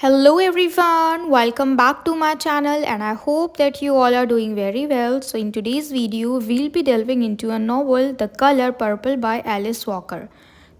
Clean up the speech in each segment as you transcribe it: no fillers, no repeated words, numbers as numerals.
Hello everyone, welcome back to my channel and I hope that you all are doing very well. So in today's video, we'll be delving into a novel The Color Purple by Alice Walker.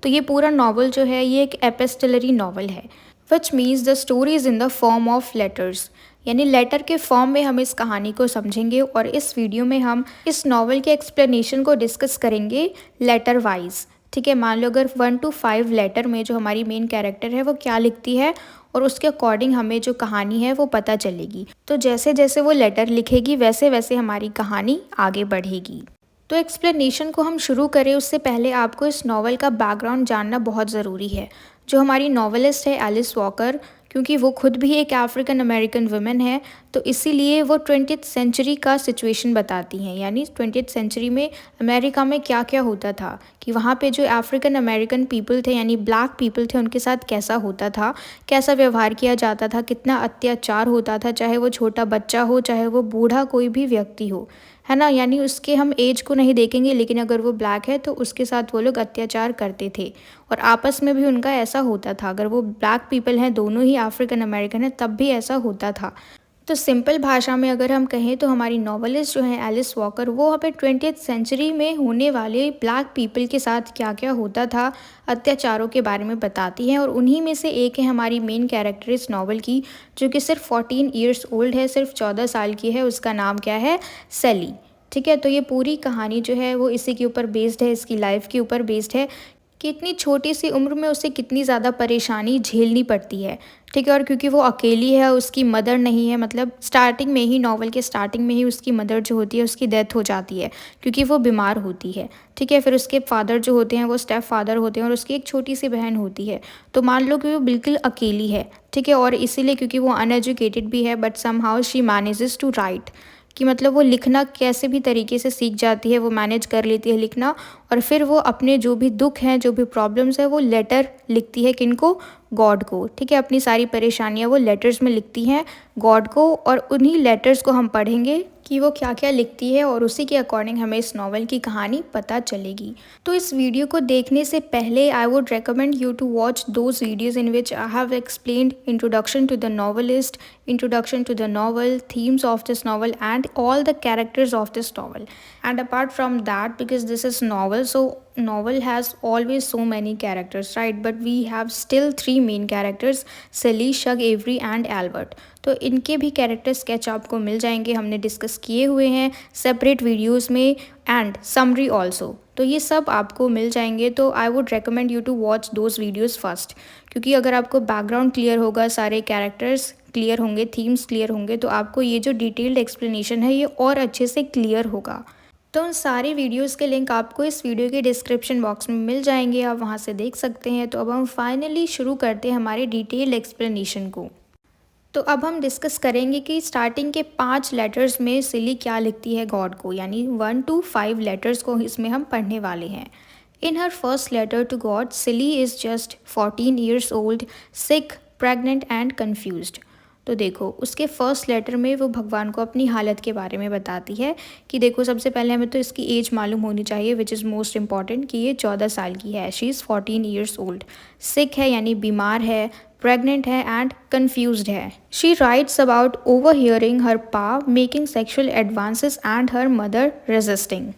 तो ये पूरा novel जो है ये एक एपिस्टलरी novel है which means the story is in the form of letters, यानी letter के फॉर्म में हम इस कहानी को समझेंगे और इस वीडियो में हम इस नॉवल के एक्सप्लेनेशन को डिस्कस करेंगे लेटर वाइज। ठीक है, मान लो अगर 1 to 5 लेटर में जो हमारी मेन कैरेक्टर है वो क्या लिखती है और उसके अकॉर्डिंग हमें जो कहानी है वो पता चलेगी। तो जैसे जैसे वो लेटर लिखेगी वैसे वैसे हमारी कहानी आगे बढ़ेगी। तो एक्सप्लेनेशन को हम शुरू करें उससे पहले आपको इस नॉवल का बैकग्राउंड जानना बहुत ज़रूरी है। जो हमारी नॉवलिस्ट है एलिस वॉकर, क्योंकि वो खुद भी एक अफ्रीकन अमेरिकन वुमेन है, तो इसीलिए वो 20th सेंचुरी का सिचुएशन बताती हैं, यानी 20th सेंचुरी में अमेरिका में क्या क्या होता था, कि वहाँ पे जो अफ्रीकन अमेरिकन पीपल थे यानी ब्लैक पीपल थे उनके साथ कैसा होता था, कैसा व्यवहार किया जाता था, कितना अत्याचार होता था, चाहे वो छोटा बच्चा हो चाहे वो बूढ़ा कोई भी व्यक्ति हो, है ना। यानी उसके हम एज को नहीं देखेंगे, लेकिन अगर वो ब्लैक है तो उसके साथ वो लोग अत्याचार करते थे और आपस में भी उनका ऐसा होता था। अगर वो ब्लैक पीपल हैं, दोनों ही अफ्रीकन अमेरिकन हैं, तब भी ऐसा होता था। तो सिंपल भाषा में अगर हम कहें तो हमारी नॉवलिस्ट जो है एलिस वॉकर, वो हमें 20th सेंचुरी में होने वाले ब्लैक पीपल के साथ क्या क्या होता था, अत्याचारों के बारे में बताती हैं। और उन्हीं में से एक है हमारी मेन कैरेक्टर इस नॉवल की, जो कि सिर्फ 14 ईयर्स ओल्ड है, सिर्फ 14 साल की है। उसका नाम क्या है? सेली। ठीक है, तो ये पूरी कहानी जो है वो इसी के ऊपर बेस्ड है, इसकी लाइफ के ऊपर बेस्ड है कि इतनी छोटी सी उम्र में उसे कितनी ज़्यादा परेशानी झेलनी पड़ती है। ठीक है, और क्योंकि वो अकेली है, उसकी मदर नहीं है, मतलब स्टार्टिंग में ही, नॉवल के स्टार्टिंग में ही उसकी मदर जो होती है उसकी डेथ हो जाती है क्योंकि वो बीमार होती है। ठीक है, फिर उसके फादर जो होते हैं वो स्टेप फादर होते हैं और उसकी एक छोटी सी बहन होती है। तो मान लो कि वो बिल्कुल अकेली है। ठीक है, और इसीलिए क्योंकि वो अनएजुकेटेड भी है, but somehow she manages to write, कि मतलब वो लिखना कैसे भी तरीके से सीख जाती है, वो मैनेज कर लेती है लिखना। और फिर वो अपने जो भी दुख हैं, जो भी प्रॉब्लम्स है, वो लेटर लिखती है किनको? गॉड को। ठीक है, अपनी सारी परेशानियाँ वो लेटर्स में लिखती हैं गॉड को, और उन्हीं लेटर्स को हम पढ़ेंगे कि वो क्या क्या लिखती है और उसी के अकॉर्डिंग हमें इस नॉवल की कहानी पता चलेगी। तो इस वीडियो को देखने से पहले I would recommend you to watch those videos in which I have explained introduction to the novelist, introduction to the novel, themes of this novel, and all the characters of this novel. And apart from that, because this is novel, so novel has always so many characters, right? But we have still 3 main characters: Sally, Shug, Avery and Albert. तो इनके भी character sketch आपको मिल जाएंगे, हमने discuss किए हुए हैं सेपरेट वीडियोस में, एंड समरी ऑल्सो। तो ये सब आपको मिल जाएंगे। तो I would recommend you to watch those videos first, क्योंकि अगर आपको बैकग्राउंड क्लियर होगा, सारे कैरेक्टर्स क्लियर होंगे, थीम्स क्लियर होंगे, तो आपको ये जो डिटेल्ड एक्सप्लेनेशन है ये और अच्छे से क्लियर होगा। तो उन सारी वीडियोस के लिंक आपको इस वीडियो के डिस्क्रिप्शन बॉक्स में मिल जाएंगे, आप वहाँ से देख सकते हैं। तो अब हम फाइनली शुरू करते हैं हमारे डिटेल्ड एक्सप्लेनेशन को। तो अब हम डिस्कस करेंगे कि स्टार्टिंग के 5 लेटर्स में सिली क्या लिखती है गॉड को, यानी 1 to 5 लेटर्स को इसमें हम पढ़ने वाले हैं। In her first letter to God, Celie is just 14 years old, sick, pregnant and confused. तो देखो, उसके फर्स्ट लेटर में वो भगवान को अपनी हालत के बारे में बताती है कि देखो, सबसे पहले हमें तो इसकी एज मालूम होनी चाहिए, विच इज़ मोस्ट इम्पॉर्टेंट, कि ये 14 साल की है, she is 14 years old, sick है यानी बीमार है, प्रेग्नेंट है एंड कन्फ्यूज्ड है। She writes about overhearing her pa making sexual advances and her mother resisting.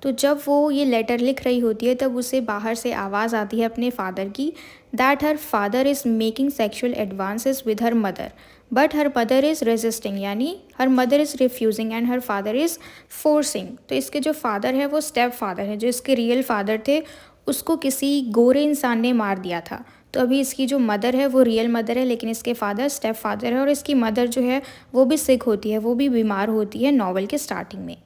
तो जब वो ये लेटर लिख रही होती है तब उसे बाहर से आवाज़ आती है अपने फादर की, that her father is making sexual advances with her mother but her mother is resisting, यानी her mother is refusing and her father is forcing. तो इसके जो फादर है वो स्टेप फादर है, जो इसके रियल फादर थे उसको किसी गोरे इंसान ने मार दिया था। तो अभी इसकी जो मदर है वो रियल मदर है, लेकिन इसके फादर स्टेप फादर है, और इसकी मदर जो है वो भी सिक होती है, वो भी बीमार होती है नॉवल के स्टार्टिंग में।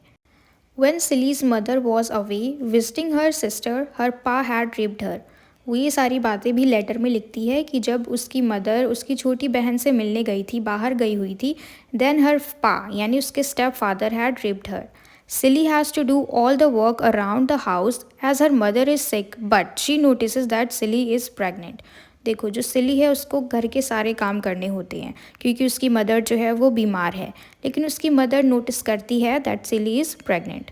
When Silly's mother was away visiting her sister, her pa had raped her. वो ये सारी बातें भी लेटर में लिखती है कि जब उसकी मदर उसकी छोटी बहन से मिलने गई थी, बाहर गई हुई थी, देन हर पा यानी उसके step father had raped her. Silly has to do all the work around the house as her mother is sick, but she notices that Silly is pregnant. देखो, जो सिली है उसको घर के सारे काम करने होते हैं क्योंकि उसकी मदर जो है वो बीमार है, लेकिन उसकी मदर नोटिस करती है that Celie is pregnant.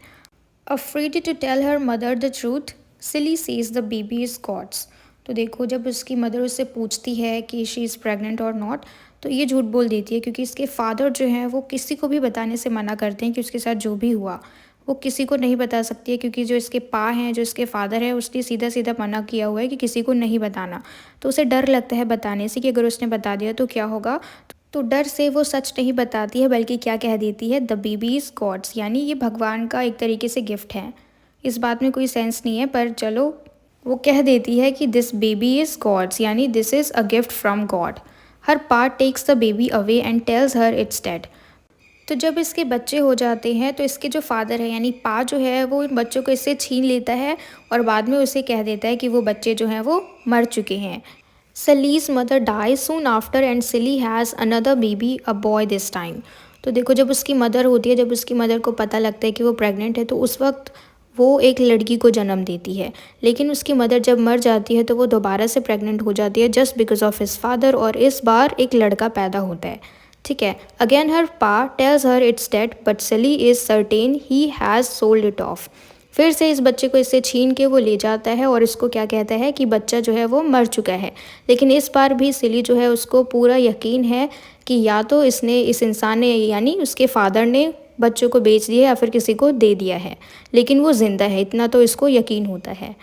Afraid to tell her mother the truth, Celie says the baby is God's. तो देखो जब उसकी मदर उससे पूछती है कि शी इज़ प्रेग्नेंट और नॉट, तो ये झूठ बोल देती है क्योंकि इसके फादर जो हैं वो किसी को भी बताने से मना करते हैं कि उसके साथ जो भी हुआ वो किसी को नहीं बता सकती है, क्योंकि जो इसके पा हैं, जो इसके फादर है, उसने सीधा सीधा मना किया हुआ है कि किसी को नहीं बताना। तो उसे डर लगता है बताने से कि अगर उसने बता दिया तो क्या होगा। तो डर से वो सच नहीं बताती है, बल्कि क्या कह देती है, द बेबी इज़ गॉड्स, यानी ये भगवान का एक तरीके से गिफ्ट है। इस बात में कोई सेंस नहीं है, पर चलो वो कह देती है कि दिस बेबी इज़ गॉड्स, यानी this is a gift from God. Her part takes the baby away and tells her it's dead. तो जब इसके बच्चे हो जाते हैं तो इसके जो फादर है यानी पा जो है वो इन बच्चों को इससे छीन लेता है और बाद में उसे कह देता है कि वो बच्चे जो हैं वो मर चुके हैं। Celie's mother die soon after and Celie has another baby, a boy this time. तो देखो जब उसकी मदर होती है, जब उसकी मदर को पता लगता है कि वो प्रेग्नेंट है, तो उस वक्त वो एक लड़की को जन्म देती है। लेकिन उसकी मदर जब मर जाती है तो वो दोबारा से प्रेग्नेंट हो जाती है just because of his father, और इस बार एक लड़का पैदा होता है। ठीक है, again her pa tells her it's dead but Celie is certain he has sold it off. फिर से इस बच्चे को इससे छीन के वो ले जाता है और इसको क्या कहता है कि बच्चा जो है वो मर चुका है। लेकिन इस बार भी सिली जो है उसको पूरा यकीन है कि या तो इस इंसान ने यानी उसके फादर ने बच्चों को बेच दिया या फिर किसी को दे दिया है, लेकिन वो ज़िंदा है, इतना तो इसको यकीन होता है।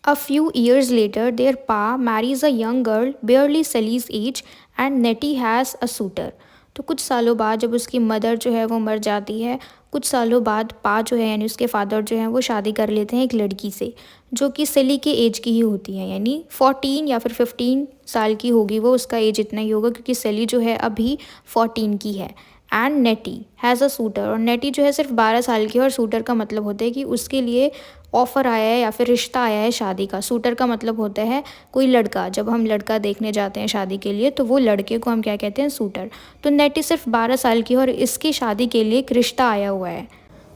A few years later, their pa marries a young girl barely Sally's age and Nettie has a suitor। तो कुछ सालों बाद जब उसकी मदर जो है वो मर जाती है, कुछ सालों बाद पा जो है यानी उसके फादर जो हैं वो शादी कर लेते हैं एक लड़की से जो कि सली के एज की ही होती है, यानी 14 या फिर 15 साल की होगी वो, उसका एज इतना ही होगा क्योंकि सली जो है अभी 14 की है। And Neti has a sweater, और नेटी जो है सिर्फ 12 साल की है, और सूटर का मतलब होता है कि उसके लिए ऑफ़र आया है या फिर रिश्ता आया है शादी का। सूटर का मतलब होता है कोई लड़का, जब हम लड़का देखने जाते हैं शादी के लिए तो वो लड़के को हम क्या कहते हैं, सूटर। तो नेटी सिर्फ 12 साल की है और इसकी शादी के लिए एक रिश्ता आया हुआ है।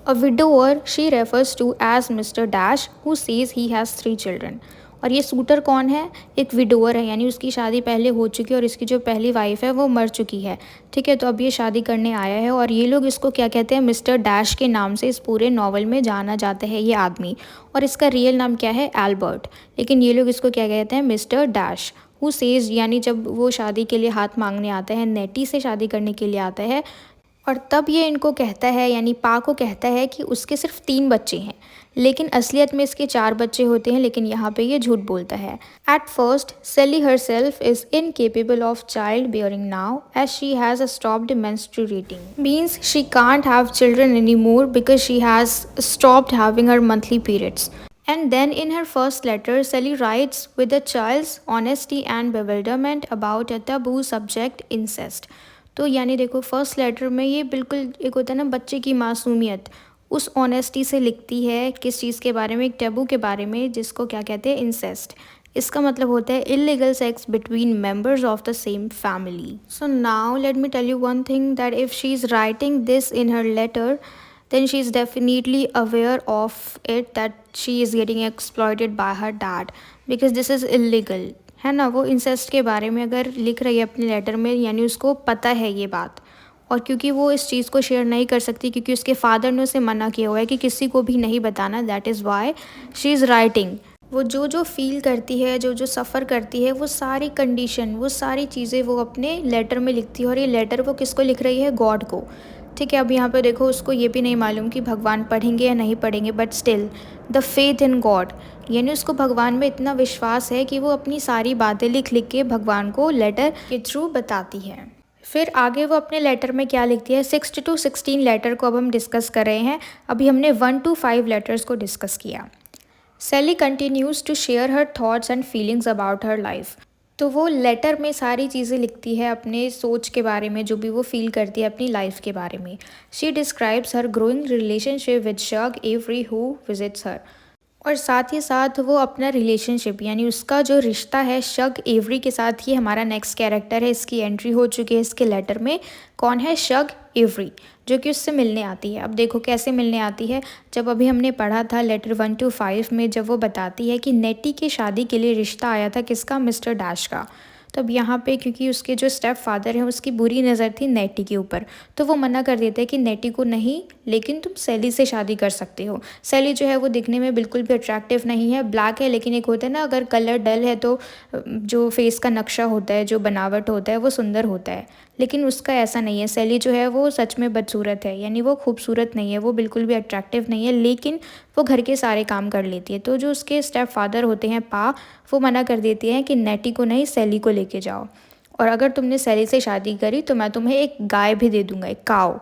A widower she refers to as mister dash who says he has 3 children. और ये सूटर कौन है, एक विडोअर है, यानी उसकी शादी पहले हो चुकी है और इसकी जो पहली वाइफ है वो मर चुकी है। ठीक है, तो अब ये शादी करने आया है और ये लोग इसको क्या कहते हैं, मिस्टर डैश के नाम से इस पूरे नावल में जाना जाता है ये आदमी। और इसका रियल नाम क्या है, एल्बर्ट, लेकिन ये लोग इसको क्या कहते हैं, मिस्टर डैश हु सेज, यानी जब वो शादी के लिए हाथ मांगने आता है, नेटी से शादी करने के लिए आता है, और तब ये इनको कहता है यानी पा को कहता है कि उसके सिर्फ 3 बच्चे हैं, लेकिन असलियत में इसके 4 बच्चे होते हैं, लेकिन यहाँ पे ये झूठ बोलता है। एट फर्स्ट सेली herself is incapable of childbearing now as she has stopped menstruating, means she can't have children anymore because she has stopped having her monthly periods. And then in her first letter, Sally writes with a child's honesty and bewilderment about a taboo subject, incest। तो यानी देखो first letter में ये बिल्कुल एक होता है ना बच्चे की मासूमियत, उस ऑनेस्टी से लिखती है किस चीज़ के बारे में, एक टैबू के बारे में जिसको क्या कहते हैं, इंसेस्ट। इसका मतलब होता है illegal sex between members of the same family. So now let me tell you one thing, that if she is writing this in her letter then she is definitely aware of it that she is getting exploited by her dad because this is illegal, है ना। वो incest के बारे में अगर लिख रही है अपने लेटर में, यानी उसको पता है ये बात, और क्योंकि वो इस चीज़ को शेयर नहीं कर सकती क्योंकि उसके फादर ने उसे मना किया हुआ है कि किसी को भी नहीं बताना, that is why she is writing. वो जो जो फील करती है, जो जो सफ़र करती है, वो सारी कंडीशन, वो सारी चीज़ें वो अपने लेटर में लिखती है, और ये लेटर वो किसको लिख रही है, गॉड को। ठीक है, अब यहाँ पे देखो उसको ये भी नहीं मालूम कि भगवान पढ़ेंगे या नहीं पढ़ेंगे, but still the faith in God, यानी उसको भगवान में इतना विश्वास है कि वो अपनी सारी बातें लिख लिख के भगवान को लेटर के थ्रू बताती है। फिर आगे वो अपने लेटर में क्या लिखती है, 6 to 16 लेटर को अब हम डिस्कस कर रहे हैं। अभी हमने 1 to 5 लेटर्स को डिस्कस किया। Sally continues to share her thoughts and feelings about her life। तो वो लेटर में सारी चीज़ें लिखती है अपने सोच के बारे में, जो भी वो फील करती है अपनी लाइफ के बारे में। She describes her growing relationship with Shug Avery who visits her, और साथ ही साथ वो अपना रिलेशनशिप यानी उसका जो रिश्ता है शग एवरी के साथ। ये हमारा नेक्स्ट कैरेक्टर है, इसकी एंट्री हो चुकी है इसके लेटर में। कौन है, शग एवरी, जो कि उससे मिलने आती है। अब देखो कैसे मिलने आती है, जब अभी हमने पढ़ा था लेटर 1 to 5 में, जब वो बताती है कि नेटी की शादी के लिए रिश्ता आया था किसका, मिस्टर डैश का। तो अब यहाँ पे क्योंकि उसके जो स्टेप फादर हैं उसकी बुरी नज़र थी नेटी के ऊपर, तो वो मना कर देते हैं कि नेटी को नहीं, लेकिन तुम सैली से शादी कर सकते हो। सैली जो है वो दिखने में बिल्कुल भी अट्रैक्टिव नहीं है, ब्लैक है, लेकिन एक होता है ना अगर कलर डल है तो जो फेस का नक्शा होता है, जो बनावट होता है वो सुंदर होता है, लेकिन उसका ऐसा नहीं है। सैली जो है वो सच में बदसूरत है, यानी वो खूबसूरत नहीं है, वो बिल्कुल भी अट्रैक्टिव नहीं है, लेकिन वो घर के सारे काम कर लेती है। तो जो उसके स्टेप फादर होते हैं पा, वो मना कर देते हैं कि नेटी को नहीं सैली को लेके जाओ, और अगर तुमने सैली से शादी करी तो मैं तुम्हें एक गाय भी दे दूँगा, एक काऊ।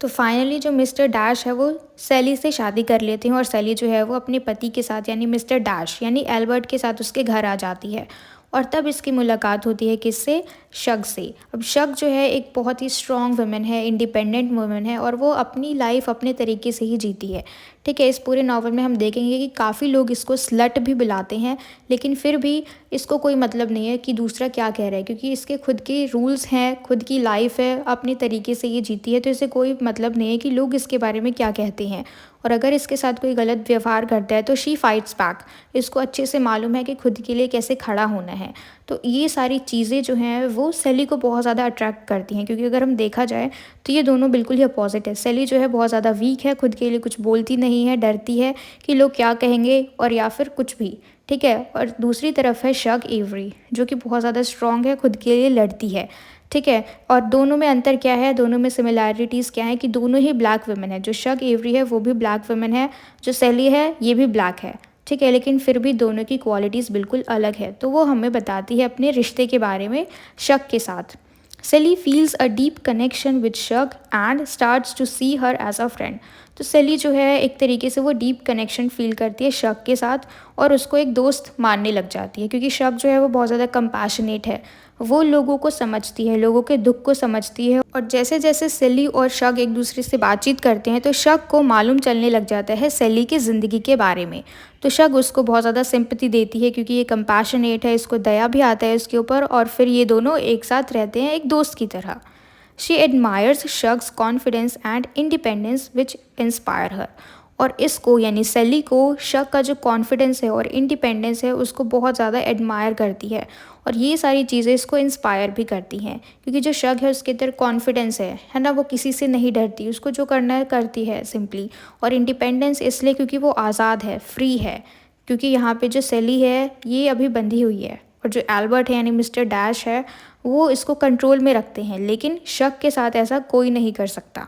तो फाइनली जो मिस्टर डैश है वो सैली से शादी कर लेते हैं, और सैली जो है वो अपने पति के साथ यानी मिस्टर डैश यानी एल्बर्ट के साथ उसके घर आ जाती है। और तब इसकी मुलाकात होती है किससे? शग से। अब शग जो है एक बहुत ही स्ट्रॉन्ग वुमेन है, इंडिपेंडेंट वुमेन है, और वो अपनी लाइफ अपने तरीके से ही जीती है। ठीक है, इस पूरे नावल में हम देखेंगे कि काफ़ी लोग इसको स्लट भी बुलाते हैं, लेकिन फिर भी इसको कोई मतलब नहीं है कि दूसरा क्या कह रहा है, क्योंकि इसके खुद के रूल्स हैं, खुद की लाइफ है, अपने तरीके से ये जीती है, तो इसे कोई मतलब नहीं है कि लोग इसके बारे में क्या कहते हैं। और अगर इसके साथ कोई गलत व्यवहार करता है तो शी फाइट्स बैक। इसको अच्छे से मालूम है कि खुद के लिए कैसे खड़ा होना है। तो ये सारी चीज़ें जो हैं वो सैली को बहुत ज़्यादा अट्रैक्ट करती हैं, क्योंकि अगर हम देखा जाए तो ये दोनों बिल्कुल ही अपोजिट है। सैली जो है बहुत ज़्यादा वीक है, खुद के लिए कुछ बोलती नहीं है, डरती है कि लोग क्या कहेंगे और या फिर कुछ भी। ठीक है, और दूसरी तरफ है शग एवरी, जो कि बहुत ज़्यादा स्ट्रॉन्ग है, खुद के लिए लड़ती है। ठीक है, और दोनों में अंतर क्या है, दोनों में सिमिलैरिटीज़ क्या है कि दोनों ही ब्लैक वुमेन है। जो शग एवरी है वो भी ब्लैक वुमेन है, जो सैली है ये भी ब्लैक है। ठीक है, लेकिन फिर भी दोनों की क्वालिटीज़ बिल्कुल अलग है। तो वो हमें बताती है अपने रिश्ते के बारे में शग के साथ। Celie feels a deep connection with Shug and starts to see her as a friend. तो सैली जो है एक तरीके से वो डीप कनेक्शन फील करती है शग के साथ, और उसको एक दोस्त मानने लग जाती है, क्योंकि शग जो है वो बहुत ज़्यादा कंपैशनेट है, वो लोगों को समझती है, लोगों के दुख को समझती है। और जैसे जैसे सैली और शग एक दूसरे से बातचीत करते हैं तो शग को मालूम चलने लग जाता है सैली की ज़िंदगी के बारे में। तो शग उसको बहुत ज़्यादा सिंपैथी देती है, क्योंकि ये कंपैशनेट है, इसको दया भी आता है उसके ऊपर, और फिर ये दोनों एक साथ रहते हैं एक दोस्त की तरह। She admires Shug's confidence and independence which inspire her. और इसको यानी सैली को शग का जो कॉन्फिडेंस है और इंडिपेंडेंस है उसको बहुत ज़्यादा एडमायर करती है, और ये सारी चीज़ें इसको इंस्पायर भी करती हैं, क्योंकि जो शग है उसके अंदर कॉन्फिडेंस है ना, वो किसी से नहीं डरती, उसको जो करना है करती है सिंपली। और इंडिपेंडेंस इसलिए क्योंकि वो आज़ाद है, फ्री है, क्योंकि यहाँ पे जो सैली है ये अभी बंधी हुई है, और जो एल्बर्ट है यानी मिस्टर डैश है वो इसको कंट्रोल में रखते हैं, लेकिन शग के साथ ऐसा कोई नहीं कर सकता।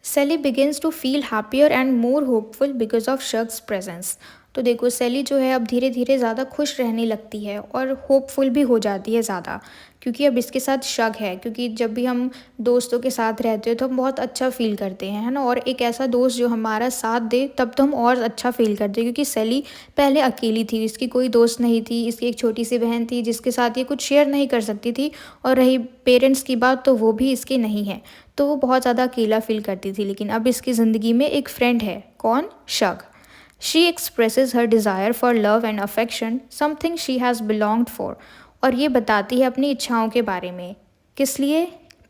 Celie begins to feel happier and more hopeful because of Shug's presence. तो देखो सैली जो है अब धीरे धीरे ज़्यादा खुश रहने लगती है और होपफुल भी हो जाती है ज़्यादा, क्योंकि अब इसके साथ शग है। क्योंकि जब भी हम दोस्तों के साथ रहते हैं तो हम बहुत अच्छा फील करते हैं, है ना, और एक ऐसा दोस्त जो हमारा साथ दे तब तो हम और अच्छा फील करते हैं। क्योंकि सैली पहले अकेली थी, इसकी कोई दोस्त नहीं थी, इसकी एक छोटी सी बहन थी जिसके साथ ये कुछ शेयर नहीं कर सकती थी, और रही पेरेंट्स की बात तो वो भी इसके नहीं है, तो वो बहुत ज़्यादा अकेला फील करती थी। लेकिन अब इसकी ज़िंदगी में एक फ्रेंड है, कौन? Shug. She expresses her desire for love and affection, something she has belonged for. और ये बताती है अपनी इच्छाओं के बारे में, किस लिए?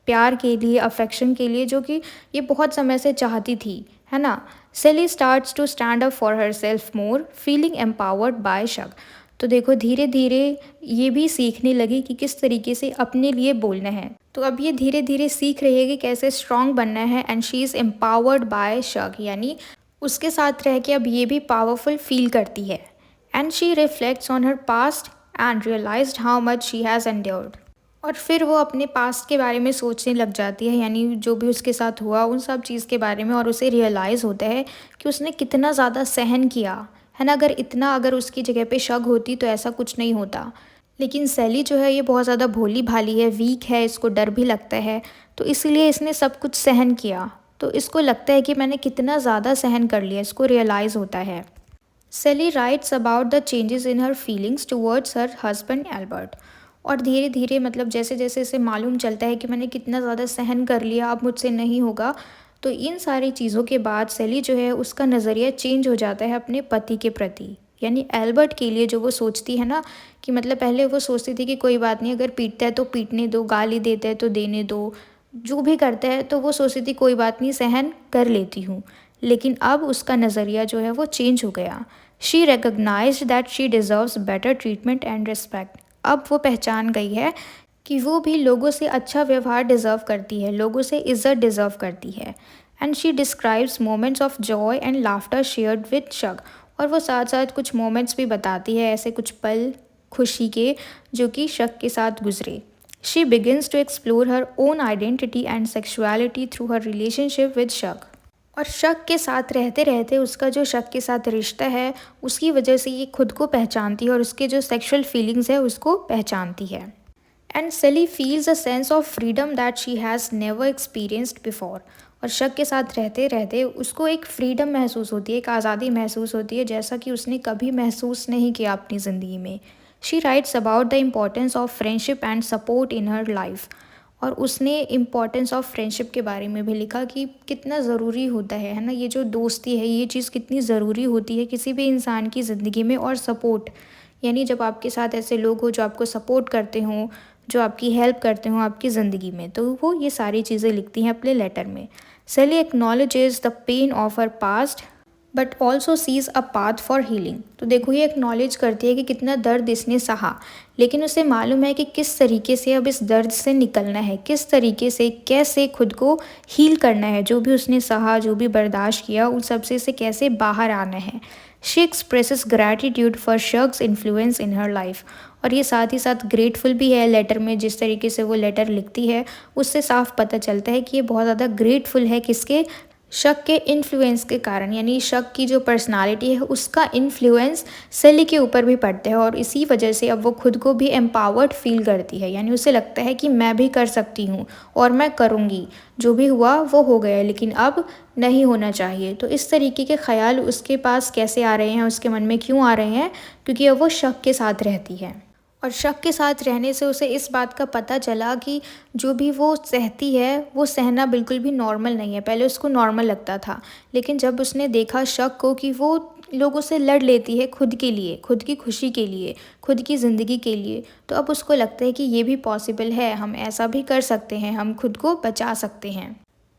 प्यार के लिए, अफेक्शन के लिए, जो कि ये बहुत समय से चाहती थी, है ना। Celie starts to stand up for herself more, feeling empowered by Shug. तो देखो धीरे धीरे ये भी सीखने लगी कि किस तरीके से अपने लिए बोलना है। तो अब ये धीरे धीरे सीख रही है कि कैसे स्ट्रॉन्ग बनना है, and she is empowered by Shug, यानी उसके साथ रह के अब ये भी पावरफुल फील करती है। And she reflects on her past and realized how much she has endured. और फिर वो अपने पास्ट के बारे में सोचने लग जाती है, यानी जो भी उसके साथ हुआ उन सब चीज़ के बारे में, और उसे रियलाइज़ होता है कि उसने कितना ज़्यादा सहन किया, है ना। अगर उसकी जगह पे शग होती तो ऐसा कुछ नहीं होता। लेकिन सैली जो है ये बहुत ज़्यादा भोली भाली है, वीक है, इसको डर भी लगता है, तो इसलिए इसने सब कुछ सहन किया। तो इसको लगता है कि मैंने कितना ज़्यादा सहन कर लिया, इसको रियलाइज़ होता है। Celie writes about the changes in her feelings towards her husband Albert. और धीरे धीरे मतलब जैसे जैसे इसे मालूम चलता है कि मैंने कितना ज़्यादा सहन कर लिया, अब मुझसे नहीं होगा, तो इन सारी चीज़ों के बाद सैली जो है उसका नज़रिया चेंज हो जाता है अपने पति के प्रति, यानी एल्बर्ट के लिए। जो वो सोचती है ना कि मतलब पहले वो सोचती थी कि कोई बात नहीं, अगर पीटता है तो पीटने दो, गाली देता है तो देने दो, जो भी करता है तो वो सोचती थी कोई बात नहीं, सहन कर लेती हूँ। लेकिन अब उसका नज़रिया जो है वो चेंज हो गया। She recognized that she deserves better treatment and respect. अब वो पहचान गई है कि वो भी लोगों से अच्छा व्यवहार डिज़र्व करती है, लोगों से इज़्ज़त डिज़र्व करती है। And she describes moments of Joy and laughter shared with Shug. और वो साथ साथ कुछ मोमेंट्स भी बताती है, ऐसे कुछ पल खुशी के जो कि शक के साथ गुजरे। She begins to explore her own identity and sexuality through her relationship with Shug. और शक के साथ रहते रहते उसका जो शक के साथ रिश्ता है उसकी वजह से ये खुद को पहचानती है और उसके जो सेक्सुअल फीलिंग्स है उसको पहचानती है। एंड सेली feels a sense of freedom that she has never experienced before. और शक के साथ रहते रहते उसको एक फ्रीडम महसूस होती है, एक आज़ादी महसूस होती है जैसा कि उसने कभी महसूस नहीं किया अपनी ज़िंदगी में। She writes about the importance of friendship and support in her life. और उसने इम्पोर्टेंस ऑफ फ्रेंडशिप के बारे में भी लिखा कि कितना ज़रूरी होता है ना, ये जो दोस्ती है ये चीज़ कितनी ज़रूरी होती है किसी भी इंसान की ज़िंदगी में। और सपोर्ट यानी जब आपके साथ ऐसे लोग हो जो आपको सपोर्ट करते हों, जो आपकी हेल्प करते हों आपकी ज़िंदगी में, तो वो ये सारी चीज़ें लिखती हैं अपने लेटर में। सेली acknowledges the pain of her past but also sees a path for healing. तो देखो ये एक्नॉलेज करती है कि कितना दर्द इसने सहा, लेकिन उसे मालूम है कि किस तरीके से अब इस दर्द से निकलना है, किस तरीके से कैसे खुद को हील करना है। जो भी उसने सहा, जो भी बर्दाश्त किया, उन सब से कैसे बाहर आना है। She expresses gratitude for Shakas influence in her life. और ये साथ ही साथ ग्रेटफुल भी है लेटर में, जिस तरीके से वो लेटर लिखती है उससे साफ पता चलता है कि ये बहुत ज़्यादा ग्रेटफुल है किसके, शक के इन्फ्लुएंस के कारण। यानी शक की जो पर्सनालिटी है उसका इन्फ्लुएंस सेली के ऊपर भी पड़ता है और इसी वजह से अब वो खुद को भी एम्पावर्ड फील करती है। यानी उसे लगता है कि मैं भी कर सकती हूँ और मैं करूँगी, जो भी हुआ वो हो गया लेकिन अब नहीं होना चाहिए। तो इस तरीके के ख्याल उसके पास कैसे आ रहे हैं, उसके मन में क्यों आ रहे हैं, क्योंकि अब वो शक के साथ रहती है। और शक के साथ रहने से उसे इस बात का पता चला कि जो भी वो सहती है वो सहना बिल्कुल भी नॉर्मल नहीं है। पहले उसको नॉर्मल लगता था, लेकिन जब उसने देखा शक को कि वो लोगों से लड़ लेती है खुद के लिए, खुद की खुशी के लिए, खुद की ज़िंदगी के लिए, तो अब उसको लगता है कि ये भी पॉसिबल है, हम ऐसा भी कर सकते हैं, हम खुद को बचा सकते हैं।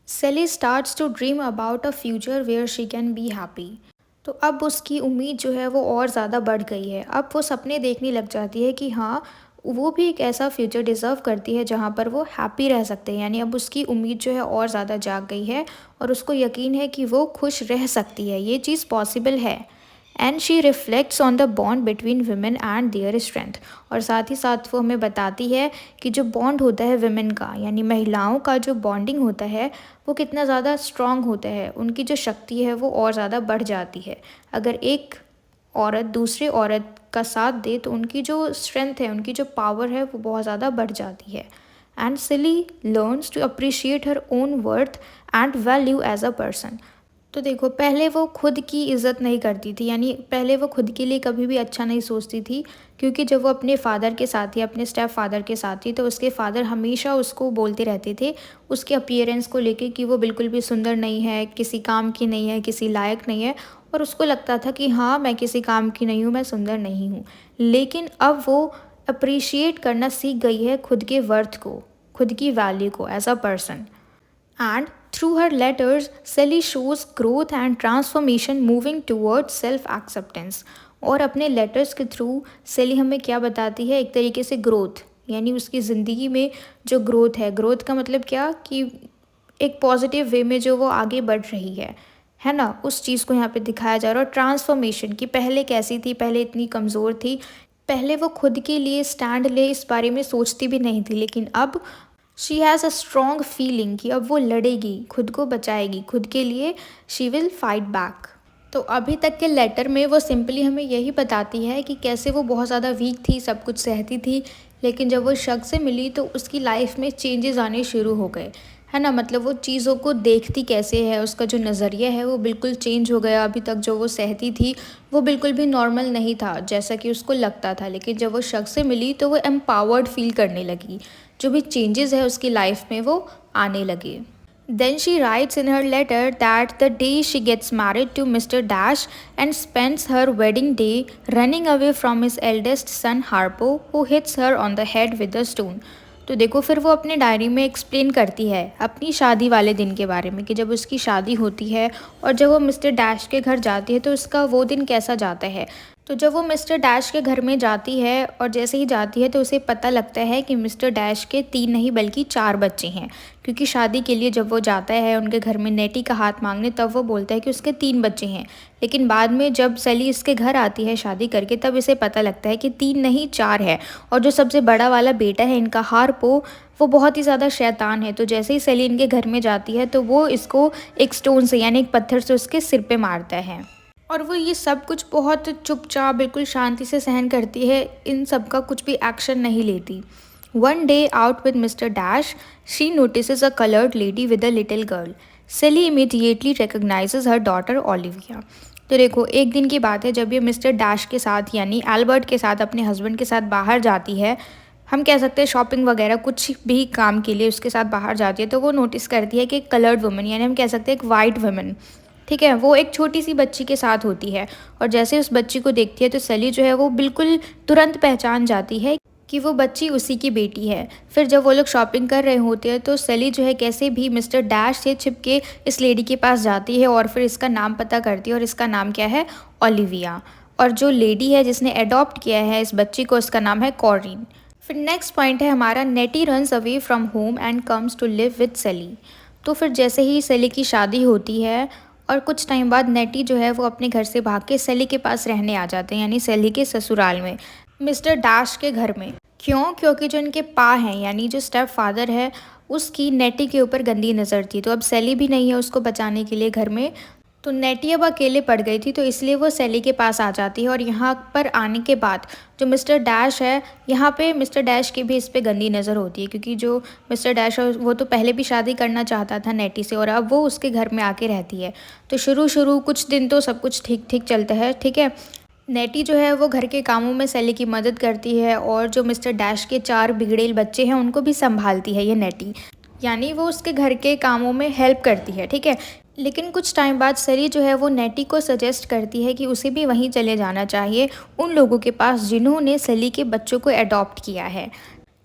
Celie starts to dream about a future where she can be happy. तो अब उसकी उम्मीद जो है वो और ज़्यादा बढ़ गई है। अब वो सपने देखने लग जाती है कि हाँ, वो भी एक ऐसा फ्यूचर डिज़र्व करती है जहाँ पर वो हैप्पी रह सकते हैं। यानी अब उसकी उम्मीद जो है और ज़्यादा जाग गई है और उसको यकीन है कि वो खुश रह सकती है, ये चीज़ पॉसिबल है। And she reflects on the bond between women and their strength. और साथ ही साथ वो हमें बताती है कि जो बॉन्ड होता है वुमेन का, यानी महिलाओं का जो बॉन्डिंग होता है वो कितना ज़्यादा स्ट्रॉन्ग होता है, उनकी जो शक्ति है वो और ज़्यादा बढ़ जाती है। अगर एक औरत दूसरी औरत का साथ दे तो उनकी जो स्ट्रेंथ है, उनकी जो पावर है वो बहुत ज़्यादा बढ़ जाती है। And Celie learns to appreciate her own worth and value as a person. तो देखो पहले वो खुद की इज़्ज़त नहीं करती थी, यानी पहले वो खुद के लिए कभी भी अच्छा नहीं सोचती थी, क्योंकि जब वो अपने फादर के साथ थी, अपने स्टेप फादर के साथ थी, तो उसके फादर हमेशा उसको बोलते रहते थे उसके अपीयरेंस को लेके कि वो बिल्कुल भी सुंदर नहीं है, किसी काम की नहीं है, किसी लायक नहीं है। और उसको लगता था कि हाँ, मैं किसी काम की नहीं हूँ, मैं सुंदर नहीं हूँ। लेकिन अब वो अप्रिशिएट करना सीख गई है खुद के वर्थ को, खुद की वैल्यू को as a person. And through her letters, Sally shows growth and transformation moving towards self-acceptance। और अपने लेटर्स के थ्रू सेली हमें क्या बताती है, एक तरीके से ग्रोथ, यानी उसकी ज़िंदगी में जो ग्रोथ है, ग्रोथ का मतलब क्या कि एक पॉजिटिव वे में जो वो आगे बढ़ रही है ना, उस चीज़ को यहाँ पे दिखाया जा रहा है। और ट्रांसफॉर्मेशन की पहले कैसी थी, पहले इतनी कमज़ोर थी, पहले वो खुद के लिए स्टैंड ले इस बारे में सोचती भी नहीं थी, लेकिन अब she has a strong feeling कि अब वो लड़ेगी, खुद को बचाएगी, खुद के लिए शी विल फाइट बैक। तो अभी तक के लेटर में वो सिंपली हमें यही बताती है कि कैसे वो बहुत ज़्यादा वीक थी, सब कुछ सहती थी, लेकिन जब वो शख्स से मिली तो उसकी लाइफ में चेंजेस आने शुरू हो गए, है ना। मतलब वो चीज़ों को देखती कैसे है, उसका जो नज़रिया है वो बिल्कुल चेंज हो गया। अभी तक जो वो सहती थी वो बिल्कुल भी नॉर्मल नहीं था जैसा कि उसको लगता था, लेकिन जब वो शख्स से मिली तो वो एम्पावर्ड फील करने लगी, जो भी चेंजेस है उसकी लाइफ में वो आने लगे। Then she writes in her letter that the day she gets married to Mr. Dash and spends her wedding day running away from his eldest son Harpo, who hits her on the head with a stone। तो देखो फिर वो अपने diary में explain करती है अपनी शादी वाले दिन के बारे में कि जब उसकी शादी होती है और जब वो मिस्टर डैश के घर जाती है तो उसका वो दिन कैसा जाता है। तो जब वो मिस्टर डैश के घर में जाती है और जैसे ही जाती है तो उसे पता लगता है कि मिस्टर डैश के 3 नहीं बल्कि 4 बच्चे हैं, क्योंकि शादी के लिए जब वो जाता है उनके घर में नेटी का हाथ मांगने, तब वो बोलता है कि उसके 3 बच्चे हैं। लेकिन बाद में जब सैली इसके घर आती है शादी करके, तब इसे पता लगता है कि 3 नहीं 4 है। और जो सबसे बड़ा वाला बेटा है इनका, हार्पो, वो बहुत ही ज़्यादा शैतान है। तो जैसे ही सैली इनके घर में जाती है तो वो इसको एक स्टोन से यानी एक पत्थर से उसके सिर पे मारता है। और वो ये सब कुछ बहुत चुपचाप बिल्कुल शांति से सहन करती है, इन सब का कुछ भी एक्शन नहीं लेती। One day out with mister dash, she notices a coloured lady with a little girl. सेली इमीडिएटली रिकग्नाइजेज हर डॉटर ओलिविया। तो देखो, एक दिन की बात है जब ये मिस्टर डैश के साथ यानी एल्बर्ट के साथ अपने हस्बैंड के साथ बाहर जाती है। हम कह सकते हैं शॉपिंग वगैरह कुछ भी काम के लिए उसके साथ बाहर जाती है, तो वो नोटिस करती है कि एक कलर्ड वुमन यानी हम कह सकते हैं एक वाइट वुमन, ठीक है, वो एक छोटी सी बच्ची के साथ होती है। और जैसे उस बच्ची को देखती है तो सैली जो है वो बिल्कुल तुरंत पहचान जाती है कि वो बच्ची उसी की बेटी है। फिर जब वो लोग शॉपिंग कर रहे होते हैं तो सैली जो है कैसे भी मिस्टर डैश से छिप के इस लेडी के पास जाती है और फिर इसका नाम पता करती है, और इसका नाम क्या है, ओलिविया। और जो लेडी है जिसने अडॉप्ट किया है इस बच्ची को, उसका नाम है कॉरिन। फिर नेक्स्ट पॉइंट है हमारा, Nettie runs away from home and comes to live with Celie. तो फिर जैसे ही सैली की शादी होती है और कुछ टाइम बाद नेटी जो है वो अपने घर से भाग के सैली के पास रहने आ जाते हैं, यानी सैली के ससुराल में, मिस्टर डैश के घर में। क्यों? क्योंकि जो इनके पा हैं यानी जो स्टेप फादर है, उसकी नेटी के ऊपर गंदी नज़र थी। तो अब सैली भी नहीं है उसको बचाने के लिए घर में, तो नेटी अब अकेले पड़ गई थी, तो इसलिए वो सैली के पास आ जाती है। और यहाँ पर आने के बाद जो मिस्टर डैश है, यहाँ पे मिस्टर डैश की भी इस पे गंदी नज़र होती है, क्योंकि जो मिस्टर डैश है वो तो पहले भी शादी करना चाहता था नेटी से, और अब वो उसके घर में आके रहती है। तो शुरू कुछ दिन तो सब कुछ ठीक ठीक चलता है, ठीक है। नेटी जो है वो घर के कामों में सैली की मदद करती है, और जो मिस्टर डैश के 4 बिगड़ेल बच्चे हैं उनको भी संभालती है ये नेटी, यानी वो उसके घर के कामों में हेल्प करती है, ठीक है। लेकिन कुछ टाइम बाद सैली जो है वो नेटी को सजेस्ट करती है कि उसे भी वहीं चले जाना चाहिए, उन लोगों के पास जिन्होंने सैली के बच्चों को अडॉप्ट किया है,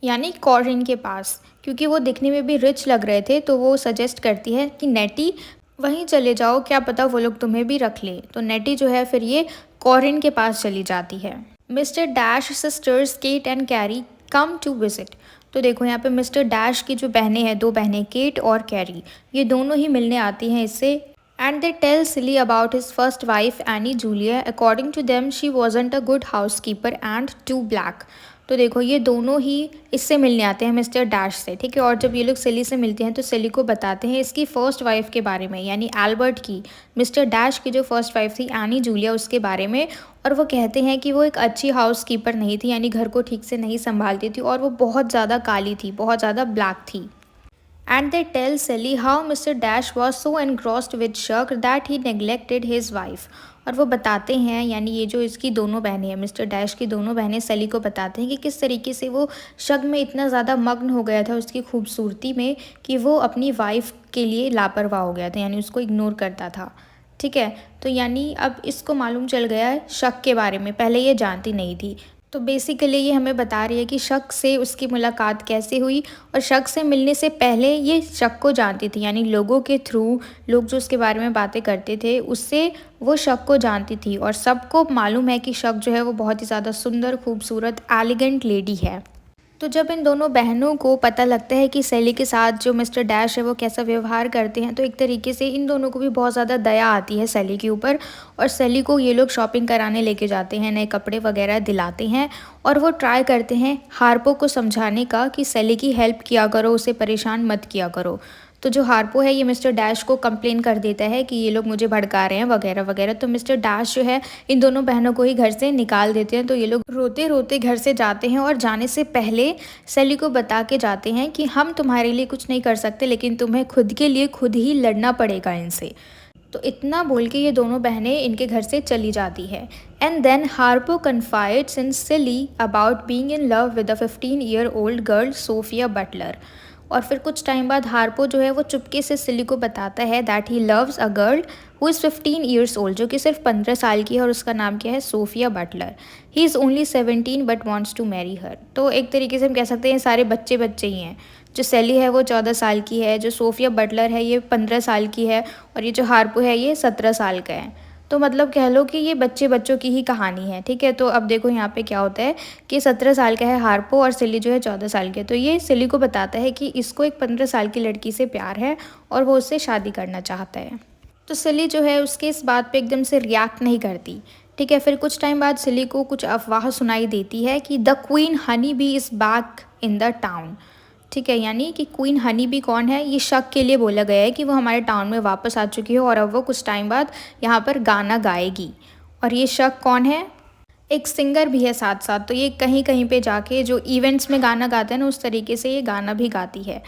यानी कॉरिन के पास, क्योंकि वो दिखने में भी रिच लग रहे थे। तो वो सजेस्ट करती है कि नेटी वहीं चले जाओ, क्या पता वो लोग तुम्हें भी रख ले। तो नेटी जो है फिर ये कॉरिन के पास चली जाती है। Mister dash sisters Kate and Carrie come to visit. तो देखो यहाँ पे मिस्टर डैश की जो बहनें हैं, 2 बहनें केट और कैरी, ये दोनों ही मिलने आती हैं इससे। And they tell Celie about his first wife Annie Julia. According to them she wasn't a good housekeeper and too black. तो देखो ये दोनों ही इससे मिलने आते हैं मिस्टर डैश से, ठीक है। और जब ये लोग सेली से मिलते हैं तो सेली को बताते हैं इसकी फ़र्स्ट वाइफ के बारे में, यानी एल्बर्ट की, मिस्टर डैश की जो फर्स्ट वाइफ थी एनी जूलिया, उसके बारे में। और वो कहते हैं कि वो एक अच्छी हाउस कीपर नहीं थी, यानी घर को ठीक से नहीं संभालती थी, और वो बहुत ज़्यादा काली थी, बहुत ज़्यादा ब्लैक थी। And they tell Sally how Mr. Dash was so engrossed with Shug that he neglected his wife. और वो बताते हैं, यानी ये जो इसकी दोनों बहनें हैं, मिस्टर डैश की दोनों बहनें सैली को बताते हैं कि किस तरीके से वो शग में इतना ज़्यादा मग्न हो गया था उसकी खूबसूरती में कि वो अपनी वाइफ के लिए लापरवाह हो गया था, यानी उसको इग्नोर करता था, ठीक है। तो यानी अब इसको मालूम चल गया है शक के बारे में, पहले ये जानती नहीं थी। तो बेसिकली ये हमें बता रही है कि शक से उसकी मुलाकात कैसे हुई, और शक से मिलने से पहले ये शक को जानती थी, यानी लोगों के थ्रू, लोग जो उसके बारे में बातें करते थे उससे वो शक को जानती थी। और सबको मालूम है कि शक जो है वो बहुत ही ज़्यादा सुंदर, खूबसूरत, एलिगेंट लेडी है। तो जब इन दोनों बहनों को पता लगता है कि सैली के साथ जो मिस्टर डैश है वो कैसा व्यवहार करते हैं, तो एक तरीके से इन दोनों को भी बहुत ज़्यादा दया आती है सैली के ऊपर। और सैली को ये लोग शॉपिंग कराने लेके जाते हैं, नए कपड़े वगैरह दिलाते हैं, और वो ट्राई करते हैं हार्पो को समझाने का कि सैली की हेल्प किया करो, उसे परेशान मत किया करो। तो जो हार्पो है ये मिस्टर डैश को कंप्लेन कर देता है कि ये लोग मुझे भड़का रहे हैं वगैरह वगैरह। तो मिस्टर डैश जो है इन दोनों बहनों को ही घर से निकाल देते हैं। तो ये लोग रोते रोते घर से जाते हैं, और जाने से पहले सैली को बता के जाते हैं कि हम तुम्हारे लिए कुछ नहीं कर सकते, लेकिन तुम्हें खुद के लिए खुद ही लड़ना पड़ेगा इनसे। तो इतना बोल के ये दोनों बहनें इनके घर से चली जाती है। And then Harpo confides in Celie about being in love with a 15-year-old girl Sofia Butler. और फिर कुछ टाइम बाद हार्पो जो है वो चुपके से सिली को बताता है that he loves a girl who is 15 years old, जो कि सिर्फ 15 साल की है, और उसका नाम क्या है, Sophia Butler. He is only 17 but wants to marry her. तो एक तरीके से हम कह सकते हैं सारे बच्चे बच्चे ही हैं। जो सैली है वो 14 साल की है, जो सोफिया बटलर है ये 15 साल की है, और ये जो हार्पो है ये 17 साल का है। तो मतलब कह लो कि ये बच्चों की ही कहानी है, ठीक है। तो अब देखो यहाँ पे क्या होता है कि 17 साल का है हार्पो और सिली जो है 14 साल के। तो ये सिली को बताता है कि इसको एक 15 साल की लड़की से प्यार है और वो उससे शादी करना चाहता है। तो सिली जो है उसके इस बात पे एकदम से रिएक्ट नहीं करती, ठीक है। फिर कुछ टाइम बाद सिली को कुछ अफवाह सुनाई देती है कि the queen honey bee is back in the town, ठीक है। यानी कि क्वीन हनी बी कौन है, ये शक के लिए बोला गया है कि वो हमारे टाउन में वापस आ चुकी है और अब वो कुछ टाइम बाद यहाँ पर गाना गाएगी। और ये शक कौन है, एक सिंगर भी है साथ साथ। तो ये कहीं कहीं पे जाके जो इवेंट्स में गाना गाते हैं ना, उस तरीके से ये गाना भी गाती है।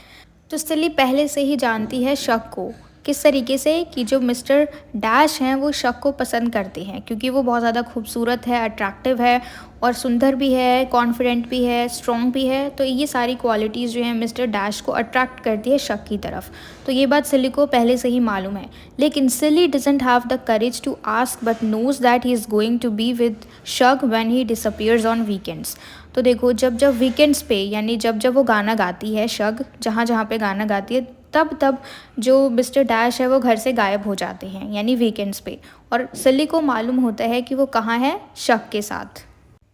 तो सिली पहले से ही जानती है शक को, किस तरीके से कि जो मिस्टर डैश हैं वो शक को पसंद करते हैं, क्योंकि वो बहुत ज़्यादा खूबसूरत है, अट्रैक्टिव है और सुंदर भी है, कॉन्फिडेंट भी है, स्ट्रॉन्ग भी है। तो ये सारी क्वालिटीज़ जो हैं मिस्टर डैश को अट्रैक्ट करती है शक की तरफ। तो ये बात सिली को पहले से ही मालूम है, लेकिन Celie doesn't have the courage to ask but knows that he is going to be with Shug when he disappears on weekends. तो देखो जब जब वीकेंड्स पे, यानी जब जब वो गाना गाती है शक, जहाँ जहाँ पे गाना गाती है, तब तब जो मिस्टर डैश है वो घर से गायब हो जाते हैं, यानी वीकेंड्स पे। और सिली को मालूम होता है कि वो कहाँ है, शक के साथ।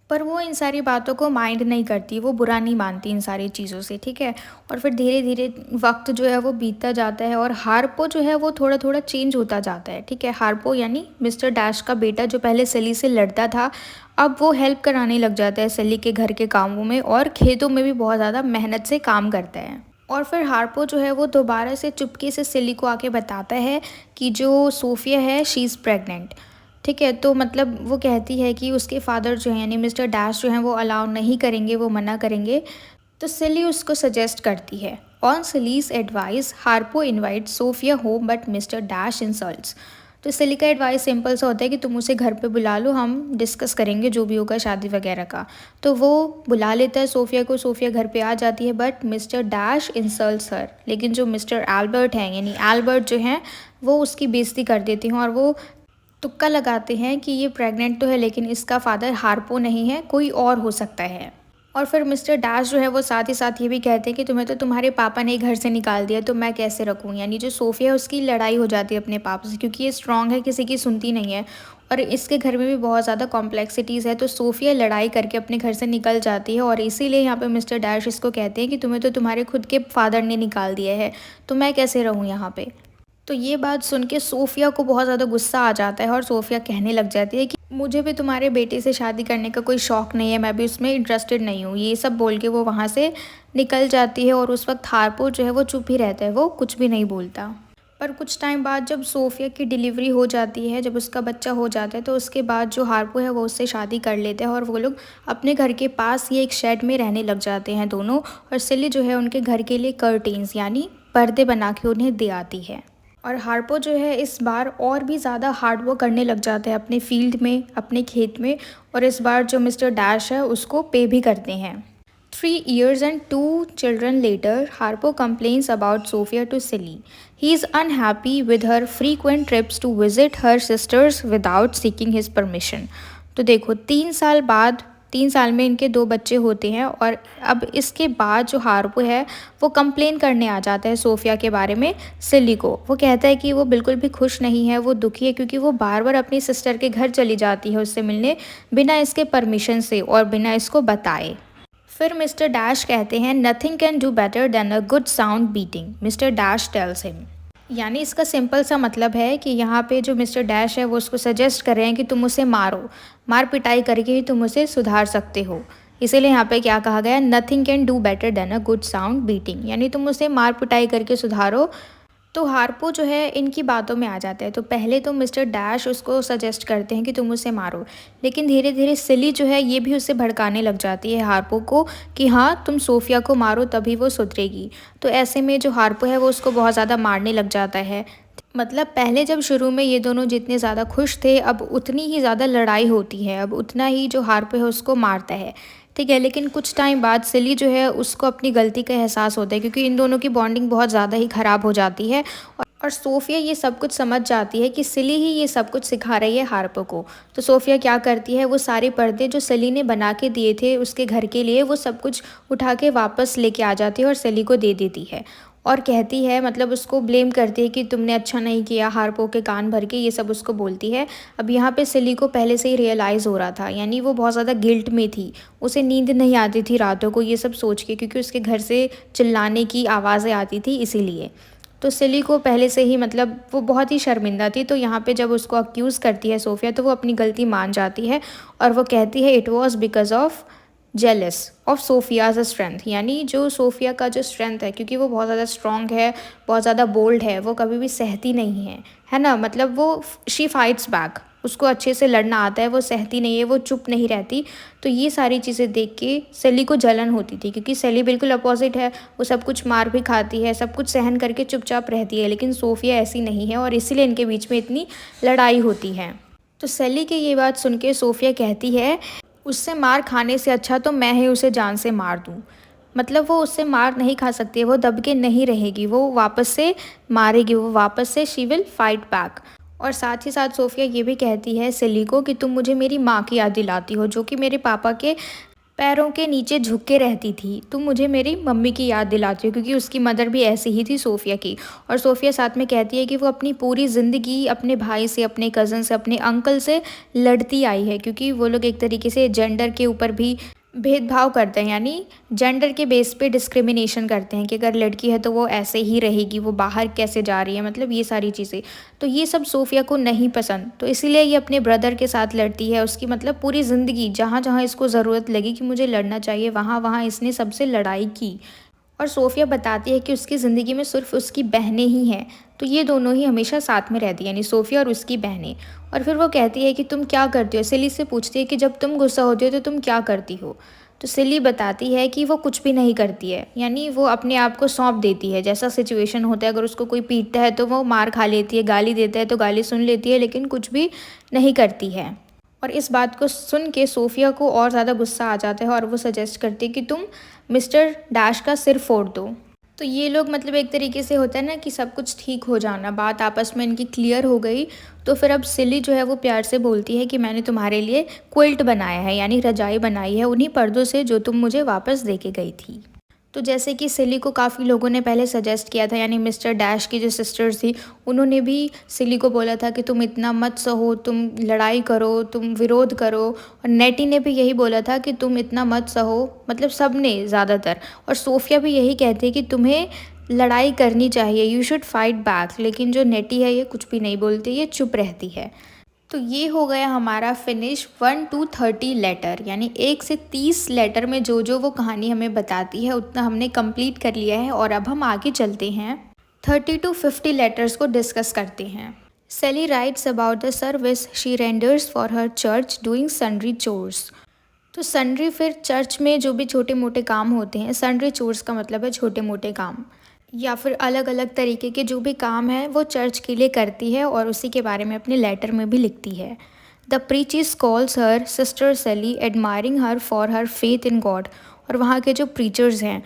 पर वो इन सारी बातों को माइंड नहीं करती, वो बुरा नहीं मानती इन सारी चीज़ों से, ठीक है। और फिर धीरे धीरे वक्त जो है वो बीतता जाता है और हार्पो जो है वो थोड़ा थोड़ा चेंज होता जाता है, ठीक है। हार्पो यानी मिस्टर डैश का बेटा, जो पहले सिली से लड़ता था, अब वो हेल्प कराने लग जाता है सिली के घर के कामों में और खेतों में भी बहुत ज़्यादा मेहनत से काम करता है। और फिर हार्पो जो है वो दोबारा से चुपके से सिली को आके बताता है कि जो सोफिया है शी इज़ प्रेग्नेंट, ठीक है। तो मतलब वो कहती है कि उसके फादर जो हैं यानी मिस्टर डैश जो हैं वो अलाउ नहीं करेंगे, वो मना करेंगे। तो सिली उसको सजेस्ट करती है। On Celie's advice Harpo invite Sofia home but mister dash insults. तो सिली का एडवाइस सिंपल सा होता है कि तुम उसे घर पे बुला लो, हम डिस्कस करेंगे जो भी होगा शादी वगैरह का। तो वो बुला लेता है सोफिया को, सोफिया घर पे आ जाती है, बट मिस्टर डैश इंसल्ट्स हर। लेकिन जो मिस्टर एल्बर्ट हैं यानी एल्बर्ट जो हैं वो उसकी बेइज्जती कर देते हैं और वो तुक्का लगाते हैं कि ये प्रेग्नेंट तो है लेकिन इसका फादर हार्पो नहीं है, कोई और हो सकता है। और फिर मिस्टर डैश जो है वो साथ ही साथ ये भी कहते हैं कि तुम्हें तो तुम्हारे पापा ने घर से निकाल दिया, तो मैं कैसे रखूँ। यानी जो सोफिया है उसकी लड़ाई हो जाती है अपने पापा से, क्योंकि ये स्ट्रांग है, किसी की सुनती नहीं है और इसके घर में भी बहुत ज़्यादा कॉम्प्लेक्सिटीज़ है। तो सोफिया लड़ाई करके अपने घर से निकल जाती है और इसीलिए यहाँ पे मिस्टर डैश इसको कहते हैं कि तुम्हें तो तुम्हारे खुद के फादर ने निकाल दिया है, तो मैं कैसे रहूँ यहाँ पे। तो ये बात सुन के सोफिया को बहुत ज़्यादा गुस्सा आ जाता है और सोफिया कहने लग जाती है कि मुझे भी तुम्हारे बेटे से शादी करने का कोई शौक़ नहीं है, मैं भी उसमें इंटरेस्टेड नहीं हूँ। ये सब बोल के वो वहाँ से निकल जाती है और उस वक्त हार्पो जो है वो चुप ही रहता है, वो कुछ भी नहीं बोलता। पर कुछ टाइम बाद जब सोफिया की डिलीवरी हो जाती है, जब उसका बच्चा हो जाता है, तो उसके बाद जो हार्पो है वो उससे शादी कर लेते हैं और वो लोग अपने घर के पास ही एक शेड में रहने लग जाते हैं दोनों। और सिली जो है उनके घर के लिए कर्टेन्स यानी पर्दे बना के उन्हें दे आती है। और हार्पो जो है इस बार और भी ज़्यादा हार्ड वर्क करने लग जाते हैं अपने फील्ड में, अपने खेत में। और इस बार जो मिस्टर डैश है उसको पे भी करते हैं। 3 years and 2 children later, Harpo complains about Sophia to Silly. He is unhappy with her frequent trips to visit her sisters without seeking his permission. तो देखो 3 साल में इनके 2 बच्चे होते हैं और अब इसके बाद जो हार्पो है वो कंप्लेन करने आ जाता है सोफिया के बारे में सिली को। वो कहता है कि वो बिल्कुल भी खुश नहीं है, वो दुखी है क्योंकि वो बार बार अपनी सिस्टर के घर चली जाती है उससे मिलने, बिना इसके परमिशन से और बिना इसको बताए। फिर मिस्टर डैश कहते हैं nothing can do better than a good sound beating, mister dash tells him. यानी इसका सिंपल सा मतलब है कि यहाँ पे जो मिस्टर डैश है वो उसको सजेस्ट कर रहे हैं कि तुम उसे मारो, मार पिटाई करके ही तुम उसे सुधार सकते हो। इसीलिए यहाँ पे क्या कहा गया है, nothing can do better than a good sound beating, यानी तुम उसे मार पिटाई करके सुधारो। तो हार्पो जो है इनकी बातों में आ जाता है। तो पहले तो मिस्टर डैश उसको सजेस्ट करते हैं कि तुम उसे मारो, लेकिन धीरे धीरे सिली जो है ये भी उसे भड़काने लग जाती है हार्पो को कि हाँ तुम सोफिया को मारो तभी वो सुधरेगी। तो ऐसे में जो हार्पो है वो उसको बहुत ज़्यादा मारने लग जाता है। मतलब पहले जब शुरू में ये दोनों जितने ज़्यादा खुश थे, अब उतनी ही ज़्यादा लड़ाई होती है, अब उतना ही जो हार्पो है उसको मारता है, ठीक है। लेकिन कुछ टाइम बाद सिली जो है उसको अपनी गलती का एहसास होता है क्योंकि इन दोनों की बॉन्डिंग बहुत ज़्यादा ही ख़राब हो जाती है। और सोफिया ये सब कुछ समझ जाती है कि सिली ही ये सब कुछ सिखा रही है हार्पो को। तो सोफिया क्या करती है, वो सारे पर्दे जो सिली ने बना के दिए थे उसके घर के लिए, वो सब कुछ उठा के वापस लेके आ जाती है और सिली को दे देती है। और कहती है, मतलब उसको ब्लेम करती है कि तुमने अच्छा नहीं किया, हारपो के कान भर के, ये सब उसको बोलती है। अब यहाँ पे सिली को पहले से ही रियलाइज़ हो रहा था, यानी वो बहुत ज़्यादा गिल्ट में थी। उसे नींद नहीं आती थी रातों को ये सब सोच के, क्योंकि उसके घर से चिल्लाने की आवाज़ें आती थी इसीलिए। तो सिली को पहले से ही, मतलब वो बहुत ही शर्मिंदा थी। तो यहाँ पे जब उसको अक्यूज़ करती है सोफिया, तो वो अपनी गलती मान जाती है और वो कहती है it was because of jealous of Sofia's strength, यानी जो सोफिया का जो स्ट्रेंथ है, क्योंकि वो बहुत ज़्यादा स्ट्रॉन्ग है, बहुत ज़्यादा बोल्ड है, वो कभी भी सहती नहीं है ना। मतलब वो शी फाइट्स बैक, उसको अच्छे से लड़ना आता है, वो सहती नहीं है, वो चुप नहीं रहती। तो ये सारी चीज़ें देख के सेली को जलन होती थी, क्योंकि सेली बिल्कुल अपोजिट है। वो सब कुछ मार भी खाती है, सब कुछ सहन करके चुपचाप रहती है, लेकिन सोफिया ऐसी नहीं है और इसीलिए इनके बीच में इतनी लड़ाई होती है। तो सेली की ये बात सुन के सोफिया कहती है उससे मार खाने से अच्छा तो मैं ही उसे जान से मार दूँ। मतलब वो उससे मार नहीं खा सकती है, वो दब के नहीं रहेगी, वो वापस से मारेगी, वो वापस से शी विल फाइट बैक। और साथ ही साथ सोफिया ये भी कहती है सिली को कि तुम मुझे मेरी माँ की याद दिलाती हो, जो कि मेरे पापा के पैरों के नीचे झुक के रहती थी। तुम मुझे मेरी मम्मी की याद दिलाती हो, क्योंकि उसकी मदर भी ऐसी ही थी सोफिया की। और सोफिया साथ में कहती है कि वो अपनी पूरी ज़िंदगी अपने भाई से, अपने कज़न से, अपने अंकल से लड़ती आई है, क्योंकि वो लोग एक तरीके से जेंडर के ऊपर भी भेदभाव करते हैं, यानी जेंडर के बेस पे डिस्क्रिमिनेशन करते हैं कि अगर लड़की है तो वो ऐसे ही रहेगी, वो बाहर कैसे जा रही है, मतलब ये सारी चीज़ें। तो ये सब सोफिया को नहीं पसंद, तो इसीलिए ये अपने ब्रदर के साथ लड़ती है। उसकी मतलब पूरी ज़िंदगी जहाँ जहाँ इसको ज़रूरत लगी कि मुझे लड़ना चाहिए, वहाँ वहाँ इसने सबसे लड़ाई की। और सोफिया बताती है कि उसकी ज़िंदगी में सिर्फ उसकी बहनें ही हैं, तो ये दोनों ही हमेशा साथ में रहती हैं, यानी सोफिया और उसकी बहनें। और फिर वो कहती है कि तुम क्या करती हो, सिली से पूछती है कि जब तुम गुस्सा होती हो तो तुम क्या करती हो। तो सिली बताती है कि वो कुछ भी नहीं करती है, यानी वो अपने आप को सौंप देती है। जैसा सिचुएशन होता है, अगर उसको कोई पीटता है तो वो मार खा लेती है, गाली देता है तो गाली सुन लेती है, लेकिन कुछ भी नहीं करती है। और इस बात को सुन के सोफिया को और ज़्यादा गुस्सा आ जाता है और वो सजेस्ट करती है कि तुम मिस्टर डैश का सिर फोड़ दो। तो ये लोग, मतलब एक तरीके से होता है ना कि सब कुछ ठीक हो जाना, बात आपस में इनकी क्लियर हो गई। तो फिर अब सिली जो है वो प्यार से बोलती है कि मैंने तुम्हारे लिए क्विल्ट बनाया है, यानी रजाई बनाई है उन्हीं पर्दों से जो तुम मुझे वापस दे के गई थी। तो जैसे कि सिली को काफ़ी लोगों ने पहले सजेस्ट किया था, यानी मिस्टर डैश की जो सिस्टर्स थी, उन्होंने भी सिली को बोला था कि तुम इतना मत सहो, तुम लड़ाई करो, तुम विरोध करो। और नेटी ने भी यही बोला था कि तुम इतना मत सहो, मतलब सब ने ज़्यादातर। और सोफिया भी यही कहती है कि तुम्हें लड़ाई करनी चाहिए, यू शुड फाइट बैक। लेकिन जो नेटी है ये कुछ भी नहीं बोलती, ये चुप रहती है। तो ये हो गया हमारा फिनिश 1 to 30 लेटर, यानी 1 से 30 लेटर में जो जो वो कहानी हमें बताती है उतना हमने कंप्लीट कर लिया है। और अब हम आगे चलते हैं, 30 to 50 लेटर्स को डिस्कस करते हैं। सेली rights about the service she renders for her church doing sundry chores. तो सन्ड्री फिर चर्च में जो भी छोटे मोटे काम होते हैं, सन्ड्री चोर्स का मतलब है छोटे मोटे काम, या फिर अलग अलग तरीके के जो भी काम है वो चर्च के लिए करती है, और उसी के बारे में अपने लेटर में भी लिखती है। द प्रीचिस कॉल्स हर सिस्टर सेली admiring her for her faith in God. और वहाँ के जो प्रीचर्स हैं,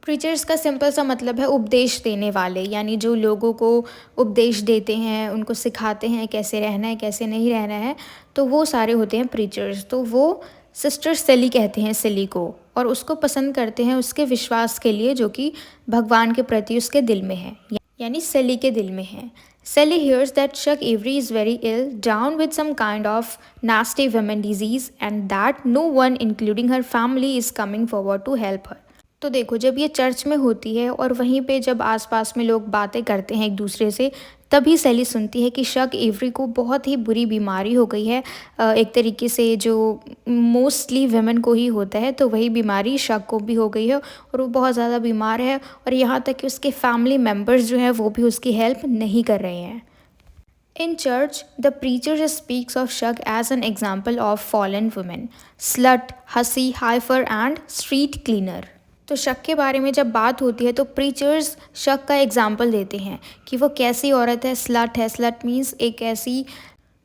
प्रीचर्स का सिंपल सा मतलब है उपदेश देने वाले, यानी जो लोगों को उपदेश देते हैं, उनको सिखाते हैं कैसे रहना है कैसे नहीं रहना है, तो वो सारे होते हैं प्रीचर्स। तो वो सिस्टर सेली कहते हैं सेली को, और उसको पसंद करते हैं उसके विश्वास के लिए, जो कि भगवान के प्रति उसके दिल में है, यानी सेली के दिल में है। Sally hears that Chuck Avery is very ill, down with some kind of nasty women disease, and that no one, including her family, is coming forward to help her. तो देखो, जब ये चर्च में होती है और वहीं पे जब आसपास में लोग बातें करते हैं एक दूसरे से, तभी सैली सुनती है कि शक एवरी को बहुत ही बुरी बीमारी हो गई है। एक तरीके से जो मोस्टली वेमेन को ही होता है, तो वही बीमारी शक को भी हो गई है और वो बहुत ज़्यादा बीमार है, और यहाँ तक कि उसके फैमिली मेम्बर्स जो हैं वो भी उसकी हेल्प नहीं कर रहे हैं। In church, the preacher speaks of Shug as an example of fallen women, slut, hussy, heifer and street cleaner. तो शक के बारे में जब बात होती है तो प्रीचर्स शक का एग्जाम्पल देते हैं कि वो कैसी औरत है, स्लट है। स्लट मीन्स एक ऐसी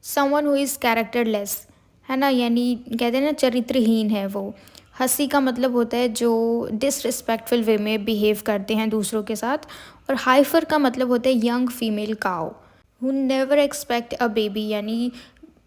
समवन हु इज़ कैरेक्टरलेस, है ना, यानी कहते हैं ना चरित्रहीन है वो। हंसी का मतलब होता है जो डिसरिस्पेक्टफुल वे में बिहेव करते हैं दूसरों के साथ। और हाइफर का मतलब होता है young female cow who never expect a baby, यानी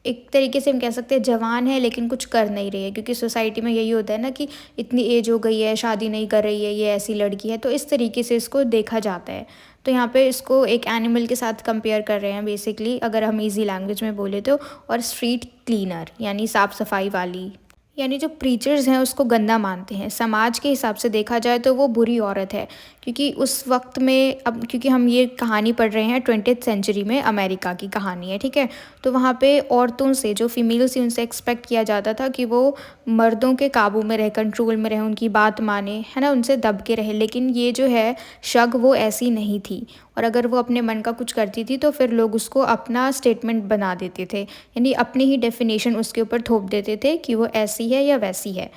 एक तरीके से हम कह सकते हैं जवान है लेकिन कुछ कर नहीं रही है, क्योंकि सोसाइटी में यही होता है ना कि इतनी एज हो गई है, शादी नहीं कर रही है, ये ऐसी लड़की है, तो इस तरीके से इसको देखा जाता है। तो यहाँ पे इसको एक एनिमल के साथ कंपेयर कर रहे हैं बेसिकली, अगर हम इजी लैंग्वेज में बोले तो। और स्ट्रीट क्लीनर यानी साफ़ सफाई वाली, यानी जो प्रीचर्स हैं उसको गंदा मानते हैं। समाज के हिसाब से देखा जाए तो वो बुरी औरत है, क्योंकि उस वक्त में, अब क्योंकि हम ये कहानी पढ़ रहे हैं 20th सेंचुरी में अमेरिका की कहानी है, ठीक है। तो वहाँ पे औरतों से, जो फीमेल्स थी, उनसे एक्सपेक्ट किया जाता था कि वो मर्दों के काबू में रहे, कंट्रोल में रहे, उनकी बात माने, है ना, उनसे दब के रहे। लेकिन ये जो है शग, वो ऐसी नहीं थी। और अगर वो अपने मन का कुछ करती थी तो फिर लोग उसको अपना स्टेटमेंट बना देते थे, यानी अपनी ही डेफिनेशन उसके ऊपर थोप देते थे कि वो ऐसी है या वैसी है।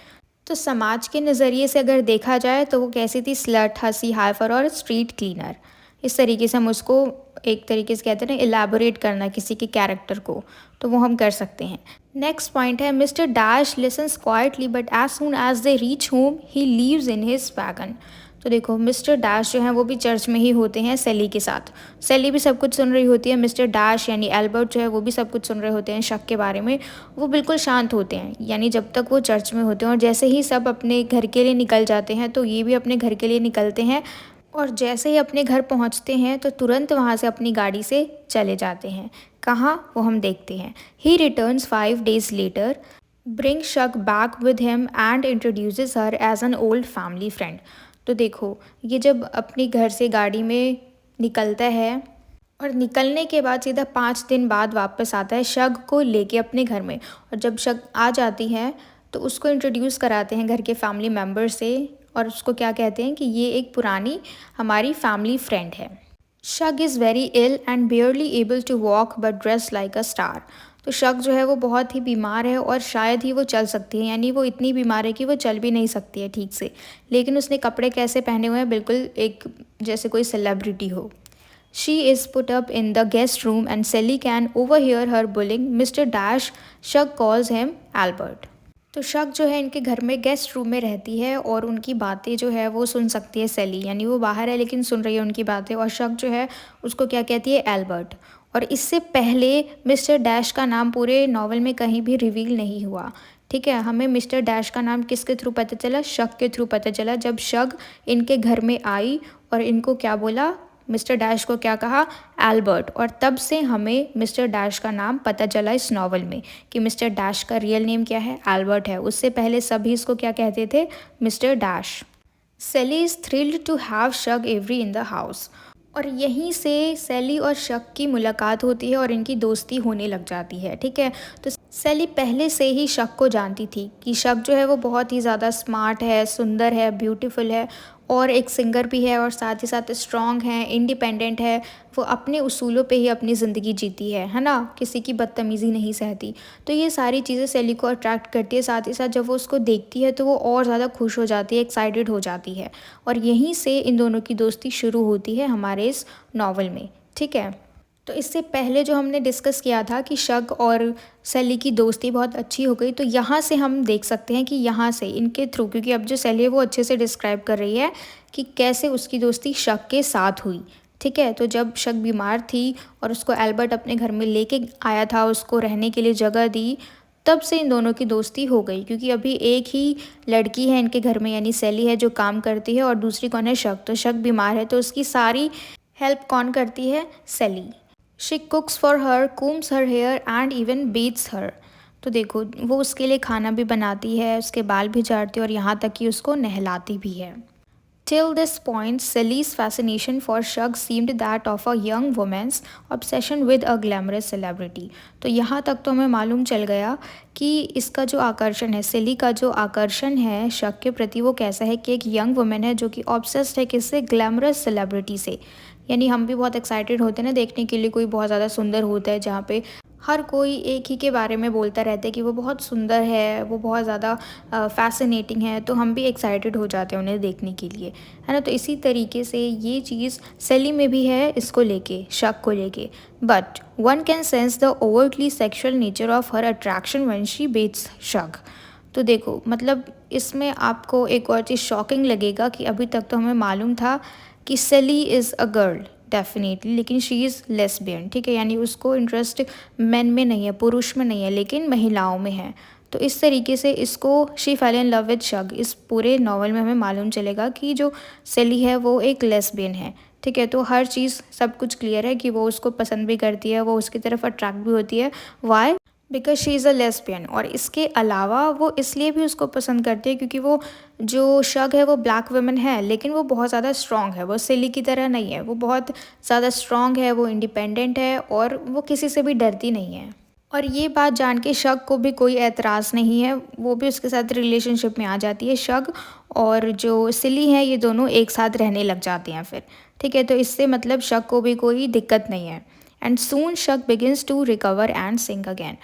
तो समाज के नज़रिए से अगर देखा जाए तो वो कैसी थी, स्लट, हंसी, हाइफर और स्ट्रीट क्लीनर। इस तरीके से हम उसको एक तरीके से कहते हैं ना, इलेबोरेट करना किसी के कैरेक्टर को, तो वो हम कर सकते हैं। नेक्स्ट पॉइंट है, mister dash listens quietly but as soon as they reach home he leaves in his wagon. तो देखो, मिस्टर डैश जो हैं वो भी चर्च में ही होते हैं सेली के साथ। सेली भी सब कुछ सुन रही होती है, मिस्टर डैश यानी एल्बर्ट जो है वो भी सब कुछ सुन रहे होते हैं शक के बारे में। वो बिल्कुल शांत होते हैं, यानी जब तक वो चर्च में होते हैं। और जैसे ही सब अपने घर के लिए निकल जाते हैं तो ये भी अपने घर के लिए निकलते हैं। और जैसे ही अपने घर पहुंचते हैं तो तुरंत वहां से अपनी गाड़ी से चले जाते हैं। कहाँ, वो हम देखते हैं। He returns 5 days later, bring Shug back with him and introduces her as an old family friend. तो देखो, ये जब अपने घर से गाड़ी में निकलता है और निकलने के बाद सीधा 5 दिन बाद वापस आता है शग को लेके अपने घर में। और जब शग आ जाती है तो उसको इंट्रोड्यूस कराते हैं घर के फैमिली मेम्बर से, और उसको क्या कहते हैं कि ये एक पुरानी हमारी फैमिली फ्रेंड है। Shug is very ill and barely able to walk but dress like a star. तो शग जो है वो बहुत ही बीमार है और शायद ही वो चल सकती है, यानी वो इतनी बीमार है कि वो चल भी नहीं सकती है ठीक से। लेकिन उसने कपड़े कैसे पहने हुए हैं, बिल्कुल एक जैसे कोई सेलिब्रिटी हो। She is put up in the guest room and Celie can overhear her bullying mister dash. Shug calls him Albert. तो शक जो है इनके घर में गेस्ट रूम में रहती है और उनकी बातें जो है वो सुन सकती है सेली, यानी वो बाहर है लेकिन सुन रही है उनकी बातें। और शक जो है उसको क्या कहती है, एल्बर्ट। और इससे पहले मिस्टर डैश का नाम पूरे नॉवल में कहीं भी रिवील नहीं हुआ, ठीक है। हमें मिस्टर डैश का नाम किसके थ्रू पता चला, शक के थ्रू पता चला, जब शक इनके घर में आई और इनको क्या बोला, मिस्टर डैश को क्या कहा, एल्बर्ट। और तब से हमें मिस्टर डैश का नाम पता चला इस नावल में कि मिस्टर डैश का रियल नेम क्या है, एल्बर्ट है। उससे पहले सभी इसको क्या कहते थे, mister dash. Celie is thrilled to have Shug Avery in the house. और यहीं से सेली और शक की मुलाकात होती है और इनकी दोस्ती होने लग जाती है, ठीक है। तो सेली पहले से ही शक को जानती थी कि शक जो है वो बहुत ही ज़्यादा स्मार्ट है, सुंदर है, ब्यूटीफुल है, और एक सिंगर भी है, और साथ ही साथ स्ट्रॉन्ग है, इंडिपेंडेंट है। वो अपने उसूलों पे ही अपनी ज़िंदगी जीती है ना, किसी की बदतमीज़ी नहीं सहती। तो ये सारी चीज़ें सेली को अट्रैक्ट करती है। साथ ही साथ जब वो उसको देखती है तो वो और ज़्यादा खुश हो जाती है, एक्साइटेड हो जाती है। और यहीं से इन दोनों की दोस्ती शुरू होती है हमारे इस नावल में, ठीक है। तो इससे पहले जो हमने डिस्कस किया था कि शग और सेली की दोस्ती बहुत अच्छी हो गई, तो यहाँ से हम देख सकते हैं कि यहाँ से इनके थ्रू, क्योंकि अब जो सेली है वो अच्छे से डिस्क्राइब कर रही है कि कैसे उसकी दोस्ती शग के साथ हुई, ठीक है। तो जब शग बीमार थी और उसको एल्बर्ट अपने घर में लेके आया था, उसको रहने के लिए जगह दी, तब से इन दोनों की दोस्ती हो गई। क्योंकि अभी एक ही लड़की है इनके घर में, यानी सेली है जो काम करती है, और दूसरी कौन है, शग। तो शग बीमार है तो उसकी सारी हेल्प कौन करती है, Celie. She cooks for her, combs her hair and even beats her. तो देखो, वो उसके लिए खाना भी बनाती है, उसके बाल भी झाड़ती है, और यहाँ तक कि उसको नहलाती भी है। Till this point, Sally's fascination for Shug seemed that of a young woman's obsession with a glamorous celebrity। तो यहाँ तक तो हमें मालूम चल गया कि इसका जो आकर्षण है, सेली का जो आकर्षण है शग के प्रति, वो कैसा है कि एक यंग वुमेन है जो कि ऑब्सेस्ड है किससे, ग्लैमरस सेलिब्रिटी से। यानी हम भी बहुत एक्साइटेड होते हैं ना देखने के लिए, कोई बहुत ज़्यादा सुंदर होता है जहाँ पे हर कोई एक ही के बारे में बोलता रहता है कि वो बहुत सुंदर है, वो बहुत ज़्यादा फैसिनेटिंग है, तो हम भी एक्साइटेड हो जाते हैं उन्हें देखने के लिए, है ना। तो इसी तरीके से ये चीज़ सेली में भी है, इसको लेके, शक को लेके। But one can sense the overtly sexual nature of her attraction when she bets Shug. तो देखो, मतलब इसमें आपको एक और चीज़ शॉकिंग लगेगा कि अभी तक तो हमें मालूम था कि सेली इज़ अ गर्ल, डेफिनेटली, लेकिन शी इज़ लेस्बियन, ठीक है, यानी उसको इंटरेस्ट मेन में नहीं है, पुरुष में नहीं है, लेकिन महिलाओं में है। तो इस तरीके से इसको she fail in love with Shug, इस पूरे नावल में हमें मालूम चलेगा कि जो सेली है वो एक लेस्बियन है, ठीक है। तो हर चीज़ सब कुछ क्लियर है कि वो उसको पसंद भी करती है, वो उसकी तरफ अट्रैक्ट भी होती है। Why? Because she is a lesbian. और इसके अलावा वो इसलिए भी उसको पसंद करती है क्योंकि वो जो शग है वो ब्लैक वुमन है, लेकिन वो बहुत ज़्यादा स्ट्रॉन्ग है, वो सिली की तरह नहीं है, वो बहुत ज़्यादा स्ट्रॉन्ग है, वो इंडिपेंडेंट है और वो किसी से भी डरती नहीं है। और ये बात जान के शग को भी कोई एतराज़ नहीं है, वो भी उसके साथ रिलेशनशिप में आ जाती है। शग और जो सिली हैं ये दोनों एक साथ रहने लग जाते हैं फिर, ठीक है। तो इससे मतलब शग को भी कोई दिक्कत नहीं है। And soon Shug begins to recover and sing again.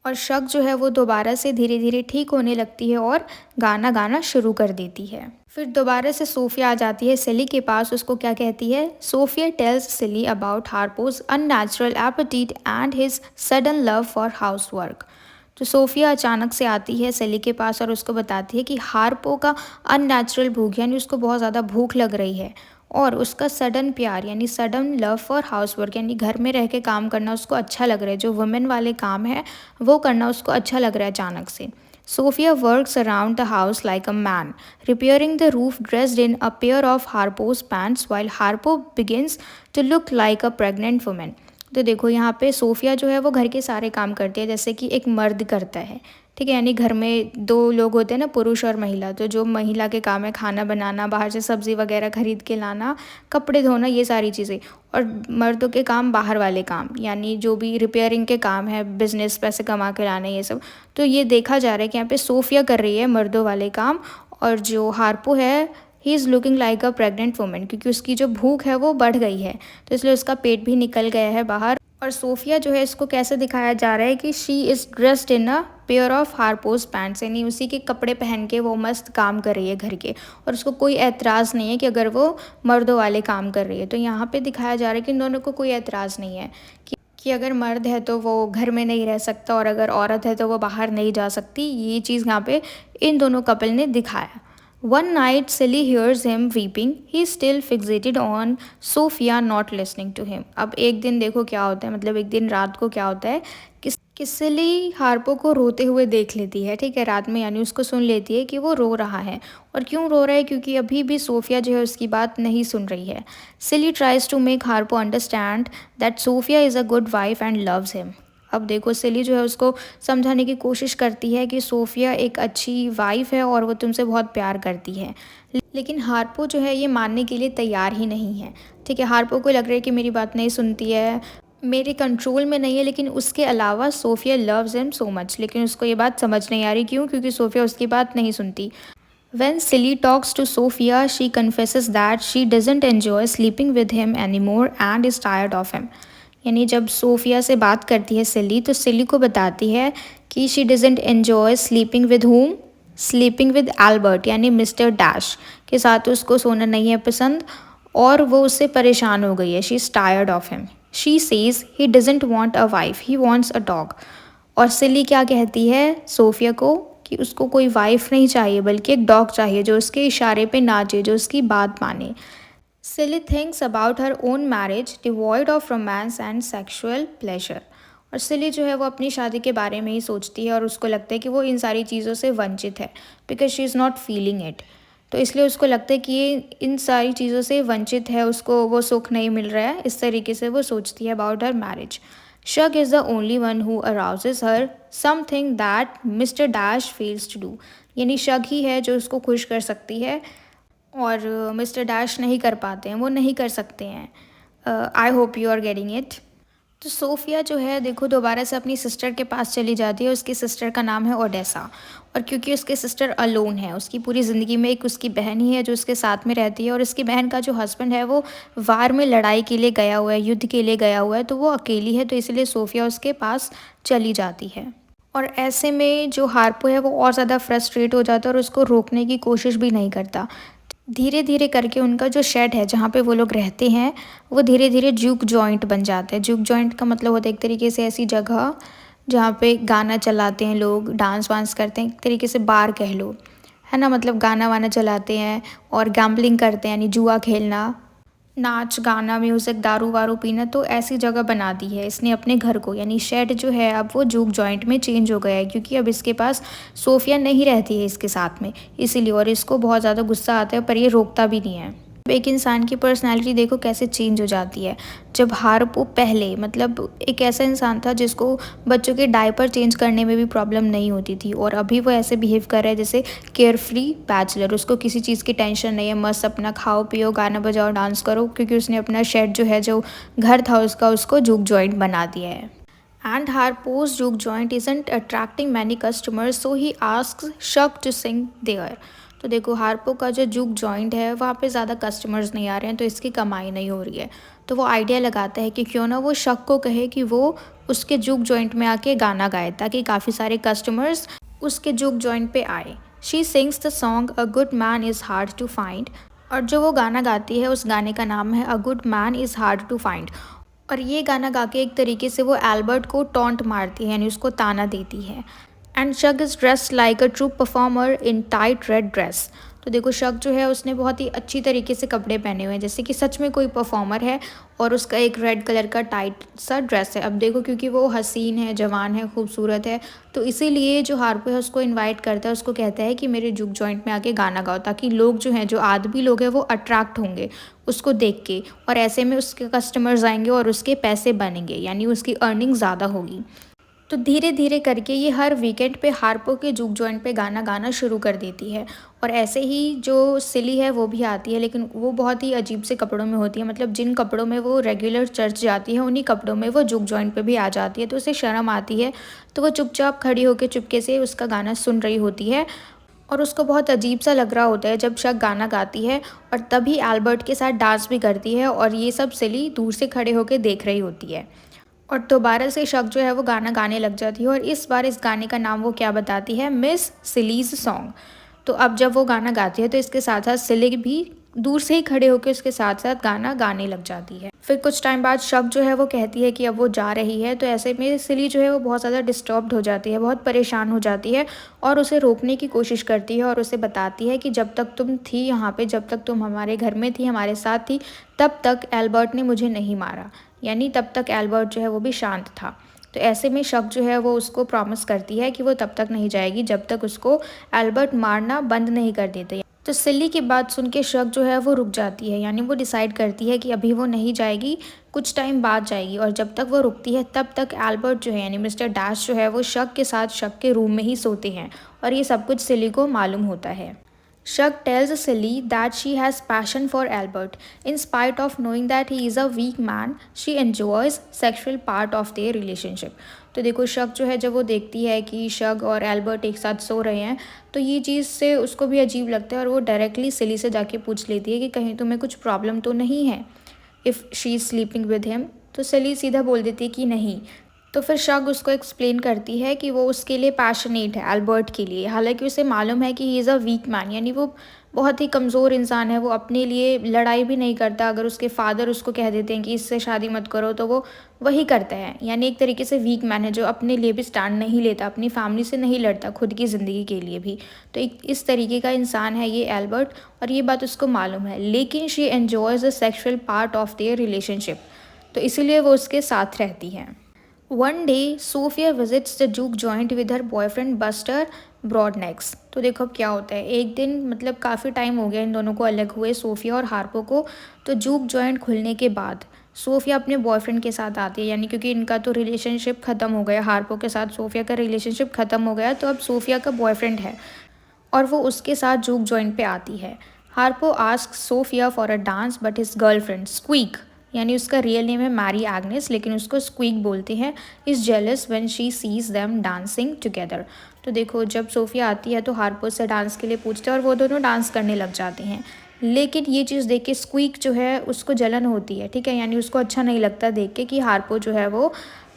और शग जो है वो दोबारा से धीरे धीरे ठीक होने लगती है और गाना गाना शुरू कर देती है। फिर दोबारा से सोफिया आ जाती है सिली के पास, उसको क्या कहती है? Sofia tells Celie about Harpo's unnatural appetite and his sudden love for housework. तो सोफिया अचानक से आती है सेली के पास और उसको बताती है कि हार्पो का अननेचुरल भूख, यानी उसको बहुत ज़्यादा भूख लग रही है, और उसका सडन प्यार यानी सडन लव फॉर हाउसवर्क, यानी घर में रह के काम करना उसको अच्छा लग रहा है, जो वुमेन वाले काम है वो करना उसको अच्छा लग रहा है अचानक से। Sophia works around the house like a man, repairing the roof dressed in a pair of Harpo's pants while Harpo begins to look like a pregnant woman। तो देखो यहाँ पे सोफिया जो है वो घर के सारे काम करती है जैसे कि एक मर्द करता है, ठीक है। यानी घर में दो लोग होते हैं ना, पुरुष और महिला, तो जो महिला के काम है खाना बनाना, बाहर से सब्ज़ी वगैरह खरीद के लाना, कपड़े धोना, ये सारी चीज़ें। और मर्दों के काम बाहर वाले काम, यानी जो भी रिपेयरिंग के काम है, बिजनेस, पैसे कमा के लाना, ये सब। तो ये देखा जा रहा है कि यहाँ पे सोफिया कर रही है मर्दों वाले काम, और जो हार्पो है he is looking like a pregnant women, क्योंकि उसकी जो भूख है वो बढ़ गई है, तो इसलिए उसका पेट भी निकल गया है बाहर। और सोफिया जो है इसको कैसे दिखाया जा रहा है कि she is dressed in a pair of Harpo's pants, यानी उसी के कपड़े पहन के वो मस्त काम कर रही है घर के, और उसको कोई एतराज़ नहीं है कि अगर वो मर्दों वाले काम कर रही है। तो यहाँ पे दिखाया जा रहा है कि इन दोनों को कोई एतराज़ नहीं है कि अगर मर्द है तो वो घर में नहीं रह सकता, और अगर औरत है तो वो बाहर नहीं जा सकती। ये चीज़ यहाँ पे इन दोनों कपल ने दिखाया। One night Sally hears him weeping. He is still fixated on Sophia not listening to him। अब एक दिन देखो क्या होता है, मतलब एक दिन रात को क्या होता है कि सिली हार्पो को रोते हुए देख लेती है, ठीक है, रात में, यानी उसको सुन लेती है कि वो रो रहा है। और क्यों रो रहा है? क्योंकि अभी भी सोफिया जो है उसकी बात नहीं सुन रही है। Celie tries to make Harpo understand that Sofia is a good wife and loves him. अब देखो सिली जो है उसको समझाने की कोशिश करती है कि सोफिया एक अच्छी वाइफ है और वो तुमसे बहुत प्यार करती है, लेकिन हार्पो जो है ये मानने के लिए तैयार ही नहीं है, ठीक है। हार्पो को लग रहा है कि मेरी बात नहीं सुनती है, मेरे कंट्रोल में नहीं है, लेकिन उसके अलावा Sophia loves him so much, लेकिन उसको ये बात समझ नहीं आ रही। क्यों? क्योंकि सोफिया उसकी बात नहीं सुनती। When Silly talks to Sophia, she confesses that she doesn't enjoy sleeping with him anymore and is tired of him। यानी जब सोफिया से बात करती है सिली, तो सिली को बताती है कि she doesn't enjoy sleeping with home, sleeping with Albert, यानी मिस्टर डैश के साथ उसको सोना नहीं है पसंद, और वो उससे परेशान हो गई है। She is tired of him. She says he doesn't want a wife, he wants a dog. और सिली क्या कहती है सोफिया को कि उसको कोई वाइफ नहीं चाहिए, बल्कि एक डॉग चाहिए जो उसके इशारे पे नाचे, जो उसकी बात माने। Silly thinks about her own marriage, devoid of romance and sexual pleasure। और सिली जो है वो अपनी शादी के बारे में ही सोचती है, और उसको लगता है कि वो इन सारी चीज़ों से वंचित है, because she is not feeling it. तो इसलिए उसको लगता है कि ये इन सारी चीज़ों से वंचित है, उसको वो सुख नहीं मिल रहा है। इस तरीके से वो सोचती है about her marriage. Shug is the only one who arouses her something that mister dash fails to do, यानी शग ही है जो उसको खुश कर सकती है, और मिस्टर डैश नहीं कर पाते हैं, वो नहीं कर सकते हैं। I hope you are getting it. तो सोफिया जो है देखो दोबारा से अपनी सिस्टर के पास चली जाती है। उसकी सिस्टर का नाम है ओडेसा, और क्योंकि उसकी सिस्टर अलोन है, उसकी पूरी ज़िंदगी में एक उसकी बहन ही है जो उसके साथ में रहती है, और उसकी बहन का जो हस्बैंड है वो वार में लड़ाई के लिए गया हुआ है, युद्ध के लिए गया हुआ है, तो वो अकेली है। तो इसलिए सोफिया उसके पास चली जाती है। और ऐसे में जो हार्पो है वो और ज़्यादा फ्रस्ट्रेट हो जाता है, और उसको रोकने की कोशिश भी नहीं करता। धीरे धीरे करके उनका जो शेड है जहाँ पे वो लोग रहते हैं, वो धीरे धीरे जुक जॉइंट बन जाता है। जुक जॉइंट का मतलब होता है एक तरीके से ऐसी जगह जहाँ पे गाना चलाते हैं लोग, डांस वांस करते हैं, एक तरीके से बार कह लो, है ना, मतलब गाना वाना चलाते हैं और गैम्बलिंग करते हैं, यानी जुआ खेलना। नाच गाना म्यूज़िक दारू वारू पीना तो ऐसी जगह बना दी है इसने अपने घर को, यानी शेड जो है अब वो जूक जॉइंट में चेंज हो गया है क्योंकि अब इसके पास सोफिया नहीं रहती है इसके साथ में, इसीलिए। और इसको बहुत ज़्यादा गुस्सा आता है पर ये रोकता भी नहीं है। एक इंसान की पर्सनैलिटी देखो कैसे चेंज हो जाती है। जब हार्पो पहले मतलब एक ऐसा इंसान था जिसको बच्चों के डायपर चेंज करने में भी प्रॉब्लम नहीं होती थी, और अभी वो ऐसे बिहेव कर रहा है जैसे केयर फ्री बैचलर। उसको किसी चीज़ की टेंशन नहीं है, मस्त अपना खाओ पियो गाना बजाओ डांस करो, क्योंकि उसने अपना शेड जो है, जो घर था उसका, उसको जूक जॉइंट बना दिया है। And Harpo's juke joint isn't attracting many customers, so he asks Shug to sing there. तो देखो हार्पो का जो जूक जॉइंट है वहाँ पे ज़्यादा कस्टमर्स नहीं आ रहे हैं, तो इसकी कमाई नहीं हो रही है। तो वो आइडिया लगाता है कि क्यों ना वो शक को कहे कि वो उसके जूक जॉइंट में आके गाना गाए ताकि काफ़ी सारे कस्टमर्स उसके जूक जॉइंट पे आए। She sings the song a good man is hard to find, और जो वो गाना गाती है उस गाने का नाम है a good man is hard to find. और ये गाना गा के एक तरीके से वो एल्बर्ट को टॉन्ट मारती है, यानी उसको ताना देती है। And Shug is dressed like a true performer in tight red dress. तो देखो शग जो है उसने बहुत ही अच्छी तरीके से कपड़े पहने हुए हैं जैसे कि सच में कोई परफॉर्मर है, और उसका एक रेड कलर का टाइट सा ड्रेस है। अब देखो क्योंकि वो हसीन है, जवान है, खूबसूरत है, तो इसीलिए जो हार्पो है उसको इनवाइट करता है, उसको कहता है कि मेरे जुक जॉइंट में आके गाना गाओ, ताकि लोग जो हैं, जो आदमी लोग हैं, वो अट्रैक्ट होंगे उसको देख के, और ऐसे में उसके कस्टमर्स आएंगे और उसके पैसे बनेंगे, यानी उसकी अर्निंग ज़्यादा होगी। तो धीरे धीरे करके ये हर वीकेंड पे हार्पो के जूक जॉइंट पे गाना गाना शुरू कर देती है। और ऐसे ही जो सिली है वो भी आती है, लेकिन वो बहुत ही अजीब से कपड़ों में होती है, मतलब जिन कपड़ों में वो रेगुलर चर्च जाती है उन्हीं कपड़ों में वो जूक जॉइंट पे भी आ जाती है। तो उसे शर्म आती है, तो वो चुपचाप खड़ी होकर चुपके से उसका गाना सुन रही होती है, और उसको बहुत अजीब सा लग रहा होता है जब शक गाना गाती है, और तभी एल्बर्ट के साथ डांस भी करती है, और ये सब सिली दूर से खड़े होकर देख रही होती है। और दोबारा से शक जो है वो गाना गाने लग जाती है, और इस बार इस गाने का नाम वो क्या बताती है, मिस सिलीज सॉन्ग। तो अब जब वो गाना गाती है तो इसके साथ साथ सिली भी दूर से ही खड़े होकर उसके साथ साथ गाना गाने लग जाती है। फिर कुछ टाइम बाद शक जो है वो कहती है कि अब वो जा रही है, तो ऐसे में सिली जो है वो बहुत ज़्यादा डिस्टर्ब्ड हो जाती है, बहुत परेशान हो जाती है, और उसे रोकने की कोशिश करती है, और उसे बताती है कि जब तक तुम थी यहाँ पे, जब तक तुम हमारे घर में थी, हमारे साथ थी, तब तक एल्बर्ट ने मुझे नहीं मारा, यानी तब तक एल्बर्ट जो है वो भी शांत था। तो ऐसे में शक जो है वो उसको प्रॉमिस करती है कि वो तब तक नहीं जाएगी जब तक उसको एल्बर्ट मारना बंद नहीं कर देते। तो सिली की बात सुन के शक जो है वो रुक जाती है, यानी वो डिसाइड करती है कि अभी वो नहीं जाएगी, कुछ टाइम बाद जाएगी। और जब तक वो रुकती है तब तक एल्बर्ट जो है यानी मिस्टर डैश जो है वो शक के साथ शक के रूम में ही सोते हैं, और ये सब कुछ सिली को मालूम होता है। Shug tells Silly that she has passion for Albert. In spite of knowing that he is a weak man, she enjoys sexual part of their relationship. तो देखो शग जो है जब वो देखती है कि शग और एल्बर्ट एक साथ सो रहे हैं, तो ये चीज़ से उसको भी अजीब लगता है, और वो डायरेक्टली सिली से जाके पूछ लेती है कि कहीं तुम्हें कुछ प्रॉब्लम तो नहीं है if she is sleeping with him. तो सिली सीधा बोल देती है कि नहीं। तो फिर शग उसको एक्सप्लेन करती है कि वो उसके लिए पैशनेट है एल्बर्ट के लिए, हालांकि उसे मालूम है कि he is a weak man, यानी वो बहुत ही कमज़ोर इंसान है, वो अपने लिए लड़ाई भी नहीं करता। अगर उसके फादर उसको कह देते हैं कि इससे शादी मत करो तो वो वही करता है, यानी एक तरीके से वीक मैन है जो अपने लिए भी स्टैंड नहीं लेता, अपनी फैमिली से नहीं लड़ता, खुद की ज़िंदगी के लिए भी। तो एक इस तरीके का इंसान है ये एल्बर्ट, और ये बात उसको मालूम है, लेकिन she enjoys the sexual part of their relationship, तो इसीलिए वो उसके साथ रहती हैं। One day, Sophia visits the juke joint with her boyfriend Buster Broadnax. तो देखो अब क्या होता है, एक दिन मतलब काफ़ी टाइम हो गया इन दोनों को अलग हुए, सोफिया और हार्पो को। तो जूक जॉइंट खुलने के बाद सोफिया अपने बॉयफ्रेंड के साथ आती है, यानी क्योंकि इनका तो रिलेशनशिप ख़त्म हो गया, हार्पो के साथ सोफिया का रिलेशनशिप ख़त्म हो गया, तो अब सोफिया का बॉयफ्रेंड है और वो उसके साथ जूक जॉइंट पे आती है। Harpo ask Sophia for a dance but his girlfriend Squeak, यानी उसका रियल नेम है मैरी एग्नेस, लेकिन उसको स्क्वीक बोलते हैं, is jealous when she sees them dancing together. तो देखो जब सोफिया आती है तो हार्पो से डांस के लिए पूछते हैं, और वो दोनों डांस करने लग जाते हैं। लेकिन ये चीज़ देख के स्क्वीक जो है उसको जलन होती है, ठीक है, यानी उसको अच्छा नहीं लगता देख के कि हार्पो जो है वो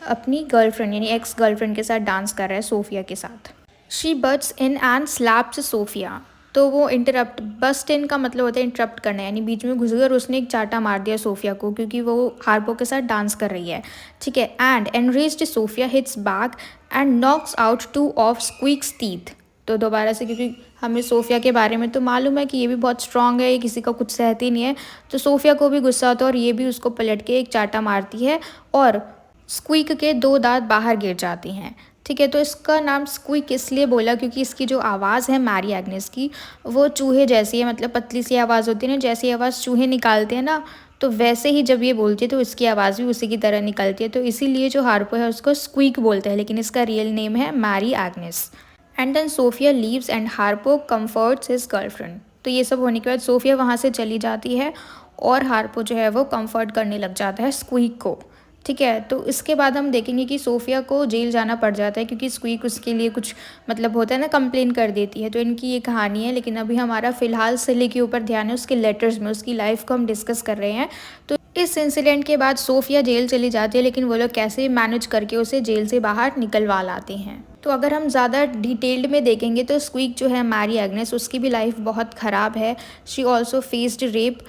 अपनी गर्लफ्रेंड यानी एक्स गर्लफ्रेंड के साथ डांस कर रहा है सोफिया के साथ। She butts in and slaps Sophia. तो वो इंटरप्ट, बस्ट इन का मतलब होता है इंटरप्ट करना, यानी बीच में घुसकर उसने एक चाटा मार दिया सोफिया को, क्योंकि वो हार्पो के साथ डांस कर रही है, ठीक है। And enraged Sofia hits back and knocks out 2 of Squeak's teeth. तो दोबारा से, क्योंकि हमें सोफ़िया के बारे में तो मालूम है कि ये भी बहुत स्ट्रॉन्ग है, ये किसी का कुछ सहती नहीं है, तो सोफ़िया को भी गुस्सा आता है और ये भी उसको पलट के एक चाटा मारती है और स्क्वीक के 2 दाँत बाहर गिर जाती हैं। ठीक है, तो इसका नाम स्क्वीक इसलिए बोला क्योंकि इसकी जो आवाज़ है मैरी एग्नेस की, वो चूहे जैसी है, मतलब पतली सी आवाज़ होती है ना, जैसी आवाज़ चूहे निकालते हैं ना, तो वैसे ही जब ये बोलती है तो इसकी आवाज़ भी उसी की तरह निकलती है, तो इसीलिए जो हार्पो है उसको स्क्वीक बोलते हैं, लेकिन इसका रियल नेम है Mary Agnes. And then Sophia leaves and Harpo comforts his girlfriend. तो ये सब होने के बाद सोफिया वहाँ से चली जाती है और हार्पो जो है वो कम्फर्ट करने लग जाता है स्क्वीक को। ठीक है, तो इसके बाद हम देखेंगे कि सोफिया को जेल जाना पड़ जाता है क्योंकि स्क्वीक उसके लिए कुछ मतलब होता है ना, कंप्लेन कर देती है। तो इनकी ये कहानी है, लेकिन अभी हमारा फ़िलहाल सिली के ऊपर ध्यान है, उसके लेटर्स में, उसकी लाइफ को हम डिस्कस कर रहे हैं। तो इस इंसिडेंट के बाद सोफिया जेल चली जाती है, लेकिन वो लोग कैसे मैनेज करके उसे जेल से बाहर निकलवा लाते हैं। तो अगर हम ज़्यादा डिटेल्ड में देखेंगे तो स्क्वीक जो है मैरी एग्नेस, उसकी भी लाइफ बहुत ख़राब है। शी ऑल्सो फेस्ड रेप,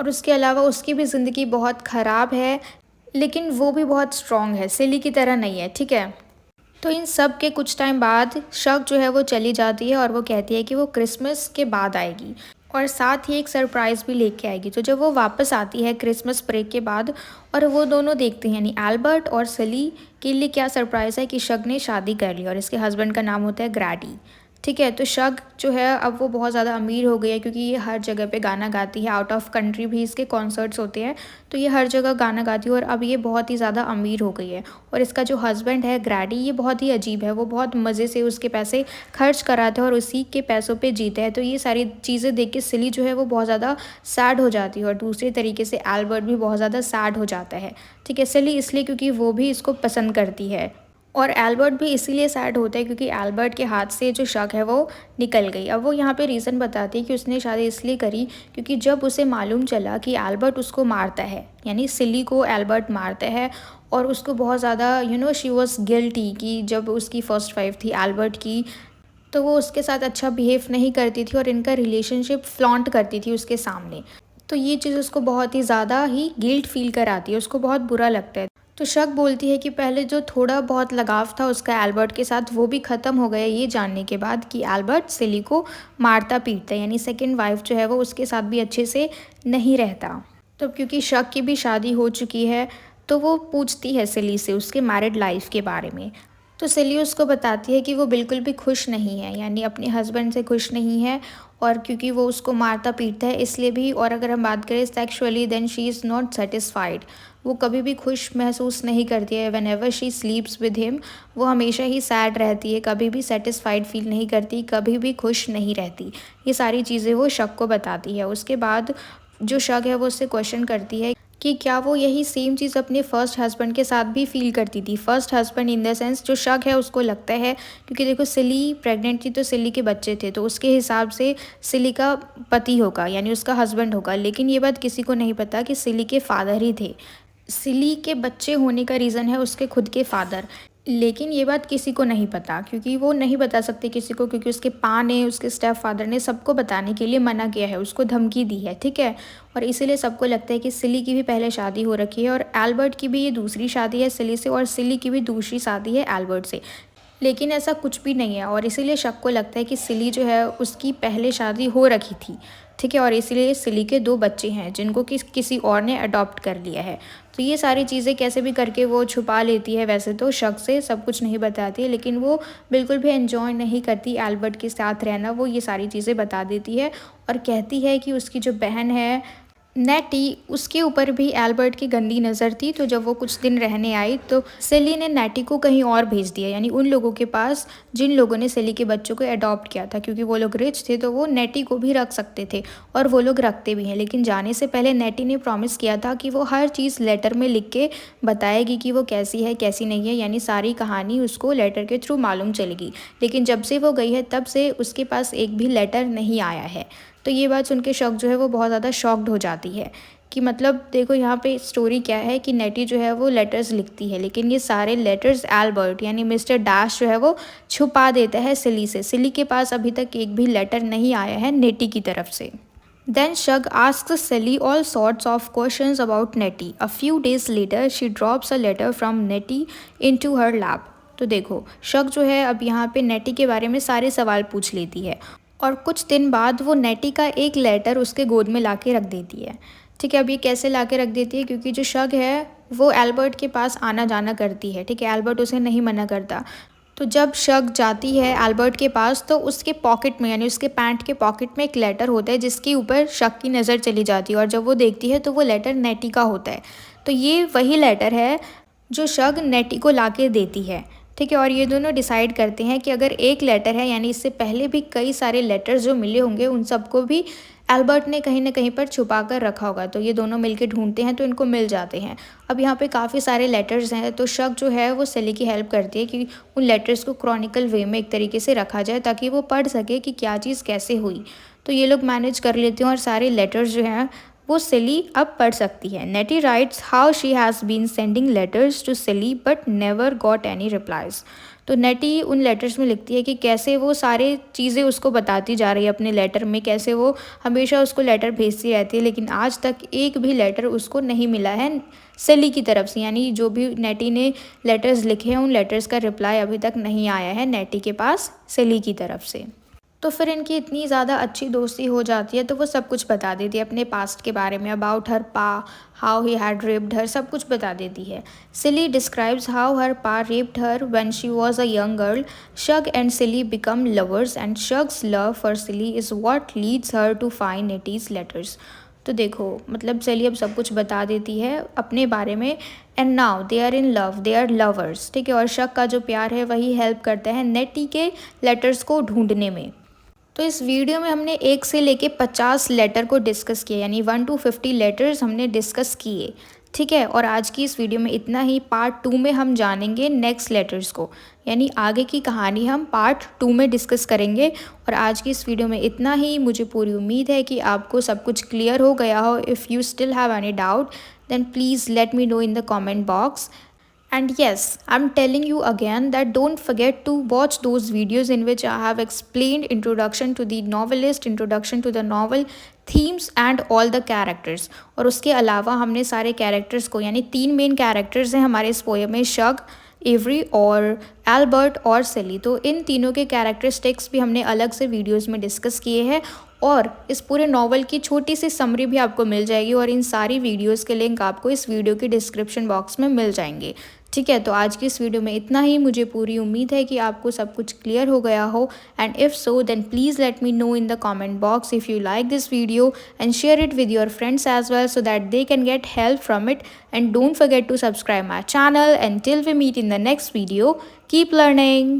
और उसके अलावा उसकी भी ज़िंदगी बहुत ख़राब है, लेकिन वो भी बहुत स्ट्रॉन्ग है, सिली की तरह नहीं है। ठीक है, तो इन सब के कुछ टाइम बाद शक जो है वो चली जाती है और वो कहती है कि वो क्रिसमस के बाद आएगी और साथ ही एक सरप्राइज़ भी लेके आएगी। तो जब वो वापस आती है क्रिसमस ब्रेक के बाद और वो दोनों देखते हैं, यानी एल्बर्ट और सिली के लिए क्या सरप्राइज़ है कि शक ने शादी कर ली और इसके हस्बैंड का नाम होता है ग्रैडी। ठीक है, तो शक जो है अब वो बहुत ज़्यादा अमीर हो गई है क्योंकि ये हर जगह पे गाना गाती है, आउट ऑफ कंट्री भी इसके कॉन्सर्ट्स होते हैं, तो ये हर जगह गाना गाती है और अब ये बहुत ही ज़्यादा अमीर हो गई है। और इसका जो हस्बैंड है ग्रैडी, ये बहुत ही अजीब है, वो बहुत मज़े से उसके पैसे खर्च कराता है और उसी के पैसों पे जीता है। तो ये सारी चीज़ें देख के सिली जो है वो बहुत ज़्यादा सैड हो जाती है और दूसरे तरीके से एल्बर्ट भी बहुत ज़्यादा सैड हो जाता है। ठीक है, सिली इसलिए क्योंकि वो भी इसको पसंद करती है और एल्बर्ट भी इसीलिए सैड होता है क्योंकि एल्बर्ट के हाथ से जो शक है वो निकल गई। अब वो यहाँ पे रीज़न बताती है कि उसने शादी इसलिए करी क्योंकि जब उसे मालूम चला कि एल्बर्ट उसको मारता है, यानी सिली को एल्बर्ट मारता है, और उसको बहुत ज़्यादा शी वॉज गिल्टी कि जब उसकी फर्स्ट वाइफ थी एल्बर्ट की, तो वो उसके साथ अच्छा बिहेव नहीं करती थी और इनका रिलेशनशिप फ्लॉन्ट करती थी उसके सामने। तो ये चीज़ उसको बहुत ही ज़्यादा ही गिल्ट फील कराती है, उसको बहुत बुरा लगता है। तो शक बोलती है कि पहले जो थोड़ा बहुत लगाव था उसका एल्बर्ट के साथ, वो भी ख़त्म हो गया ये जानने के बाद कि एल्बर्ट सिली को मारता पीटता है, यानी सेकंड वाइफ जो है वो उसके साथ भी अच्छे से नहीं रहता। तो क्योंकि शक की भी शादी हो चुकी है, तो वो पूछती है सिली से उसके मैरिड लाइफ के बारे में। तो सिली उसको बताती है कि वो बिल्कुल भी खुश नहीं है, यानी अपने हस्बैंड से खुश नहीं है, और क्योंकि वो उसको मारता पीटता है इसलिए भी। और अगर हम बात करें sexually, then she is not satisfied, वो कभी भी खुश महसूस नहीं करती है। Whenever she sleeps with him, वो हमेशा ही सैड रहती है, कभी भी सेटिस्फाइड फील नहीं करती, कभी भी खुश नहीं रहती। ये सारी चीज़ें वो शक को बताती है। उसके बाद जो शक है वो उससे क्वेश्चन करती है कि क्या वो यही सेम चीज़ अपने फर्स्ट हस्बैंड के साथ भी फील करती थी। First husband in the sense, जो शक है उसको लगता है, क्योंकि देखो सिली प्रेग्नेंट थी तो सिली के बच्चे थे, तो उसके हिसाब से सिली का पति होगा, यानी उसका हस्बैंड होगा, लेकिन ये बात किसी को नहीं पता कि सिली के फादर ही थे। सिली के बच्चे होने का रीज़न है उसके खुद के फादर, लेकिन ये बात किसी को नहीं पता, क्योंकि वो नहीं बता सकते किसी को, क्योंकि उसके पा ने, उसके स्टेप फादर ने सबको बताने के लिए मना किया है, उसको धमकी दी है। ठीक है, और इसीलिए सबको लगता है कि सिली की भी पहले शादी हो रखी है और एल्बर्ट की भी ये दूसरी शादी है सिली से, और सिली की भी दूसरी शादी है एल्बर्ट से, लेकिन ऐसा कुछ भी नहीं है। और इसीलिए शक को लगता है कि सिली जो है उसकी पहले शादी हो रखी थी। ठीक है, और इसीलिए सिली के 2 बच्चे हैं जिनको किसी और ने अडॉप्ट कर लिया है। तो ये सारी चीज़ें कैसे भी करके वो छुपा लेती है, वैसे तो शक से सब कुछ नहीं बताती है, लेकिन वो बिल्कुल भी एंजॉय नहीं करती एल्बर्ट के साथ रहना। वो ये सारी चीज़ें बता देती है और कहती है कि उसकी जो बहन है नेटी, उसके ऊपर भी एल्बर्ट की गंदी नज़र थी। तो जब वो कुछ दिन रहने आई तो सिली ने नेटी को कहीं और भेज दिया, यानी उन लोगों के पास जिन लोगों ने सिली के बच्चों को अडॉप्ट किया था, क्योंकि वो लोग रिच थे तो वो नेटी को भी रख सकते थे, और वो लोग रखते भी हैं। लेकिन जाने से पहले नेटी ने प्रॉमिस किया था कि वो हर चीज़ लेटर में लिख के बताएगी कि वो कैसी है कैसी नहीं है, यानी सारी कहानी उसको लेटर के थ्रू मालूम चलेगी। लेकिन जब से वो गई है तब से उसके पास एक भी लेटर नहीं आया है। तो ये बात सुन के शक जो है वो बहुत ज़्यादा शॉक्ड हो जाती है कि मतलब देखो यहाँ पे स्टोरी क्या है कि नेटी जो है वो लेटर्स लिखती है, लेकिन ये सारे लेटर्स एल्बर्ट यानी मिस्टर डैश जो है वो छुपा देता है सिली से। सिली के पास अभी तक एक भी लेटर नहीं आया है नेटी की तरफ से। Then Shug asks Sally all sorts of questions about Nettie. A few days later, she drops a letter from Nettie into her lap. तो देखो शक जो है अब यहाँ पे नेटी के बारे में सारे सवाल पूछ लेती है और कुछ दिन बाद वो नेटी का एक लेटर उसके गोद में ला के रख देती है। ठीक है, अब ये कैसे ला के रख देती है, क्योंकि जो शक है वो एल्बर्ट के पास आना जाना करती है। ठीक है, एल्बर्ट उसे नहीं मना करता। तो जब शक जाती है एल्बर्ट के पास तो उसके पॉकेट में यानी उसके पैंट के पॉकेट में एक लेटर होता है जिसके ऊपर शक की नज़र चली जाती है और जब वो देखती है तो वो लेटर नेटी का होता है। तो ये वही लेटर है जो शक नेटी को ला के देती है। ठीक है, और ये दोनों डिसाइड करते हैं कि अगर एक लेटर है यानी इससे पहले भी कई सारे लेटर्स जो मिले होंगे उन सबको भी एल्बर्ट ने कहीं ना कहीं पर छुपा कर रखा होगा। तो ये दोनों मिलके ढूंढते हैं तो इनको मिल जाते हैं। अब यहाँ पे काफ़ी सारे लेटर्स हैं तो शक जो है वो सेली की हेल्प करती है कि उन लेटर्स को क्रॉनिकल वे में एक तरीके से रखा जाए ताकि वो पढ़ सके कि क्या चीज़ कैसे हुई। तो ये लोग मैनेज कर लेते हैं और सारे लेटर्स जो हैं वो सेली अब पढ़ सकती है। Nettie writes how she has been sending letters to Celie but never got any replies. तो नेटी उन लेटर्स में लिखती है कि कैसे वो सारे चीज़ें उसको बताती जा रही है अपने लेटर में, कैसे वो हमेशा उसको लेटर भेजती रहती है लेकिन आज तक एक भी लेटर उसको नहीं मिला है सेली की तरफ से। यानी जो भी नेटी ने लेटर्स लिखे हैं उन लेटर्स का रिप्लाई अभी तक नहीं आया है नेटी के पास सेली की तरफ से। तो फिर इनकी इतनी ज़्यादा अच्छी दोस्ती हो जाती है तो वो सब कुछ बता देती है अपने पास्ट के बारे में, अबाउट हर पा, हाउ ही हैड रेप्ड हर, सब कुछ बता देती है। सिली describes how her pa raped her when she was a young girl. Shug and Celie become lovers and Shug's love for Celie is what leads her to find Nettie's letters. तो देखो मतलब सिली अब सब कुछ बता देती है अपने बारे में। And now they are in love, they are lovers. ठीक है, और शग का जो प्यार है वही हेल्प करता है नेटी के लेटर्स को ढूंढने में। तो इस वीडियो में हमने 1 से लेके 50 लेटर को डिस्कस किया, यानी 1 to 50 लेटर्स हमने डिस्कस किए। ठीक है, और आज की इस वीडियो में इतना ही। पार्ट 2 में हम जानेंगे नेक्स्ट लेटर्स को, यानी आगे की कहानी हम पार्ट 2 में डिस्कस करेंगे। और आज की इस वीडियो में इतना ही। मुझे पूरी उम्मीद है कि आपको सब कुछ क्लियर हो गया हो। If you still have any doubt then please let me know in the comment box. And yes, I'm telling you again that don't forget to watch those videos in which I have explained introduction to the novelist, introduction to the novel, themes and all the characters. और उसके अलावा हमने सारे characters को, यानी 3 main characters हैं हमारे इस पोएम में, शग, एवरी और एल्बर्ट और सेली। तो इन तीनों के कैरेक्टरिस्टिक्स भी हमने अलग से वीडियोस में डिस्कस किए हैं और इस पूरे नॉवल की छोटी सी समरी भी आपको मिल जाएगी और इन सारी वीडियोस के लिंक आपको इस वीडियो के डिस्क्रिप्शन बॉक्स में मिल जाएंगे। ठीक है, तो आज की इस वीडियो में इतना ही। मुझे पूरी उम्मीद है कि आपको सब कुछ क्लियर हो गया हो। And if so then please let me know in the comment box if you like this video and share it with your friends as well so that they can get help from it. And don't forget to subscribe my channel. Until we meet in the next video, keep learning.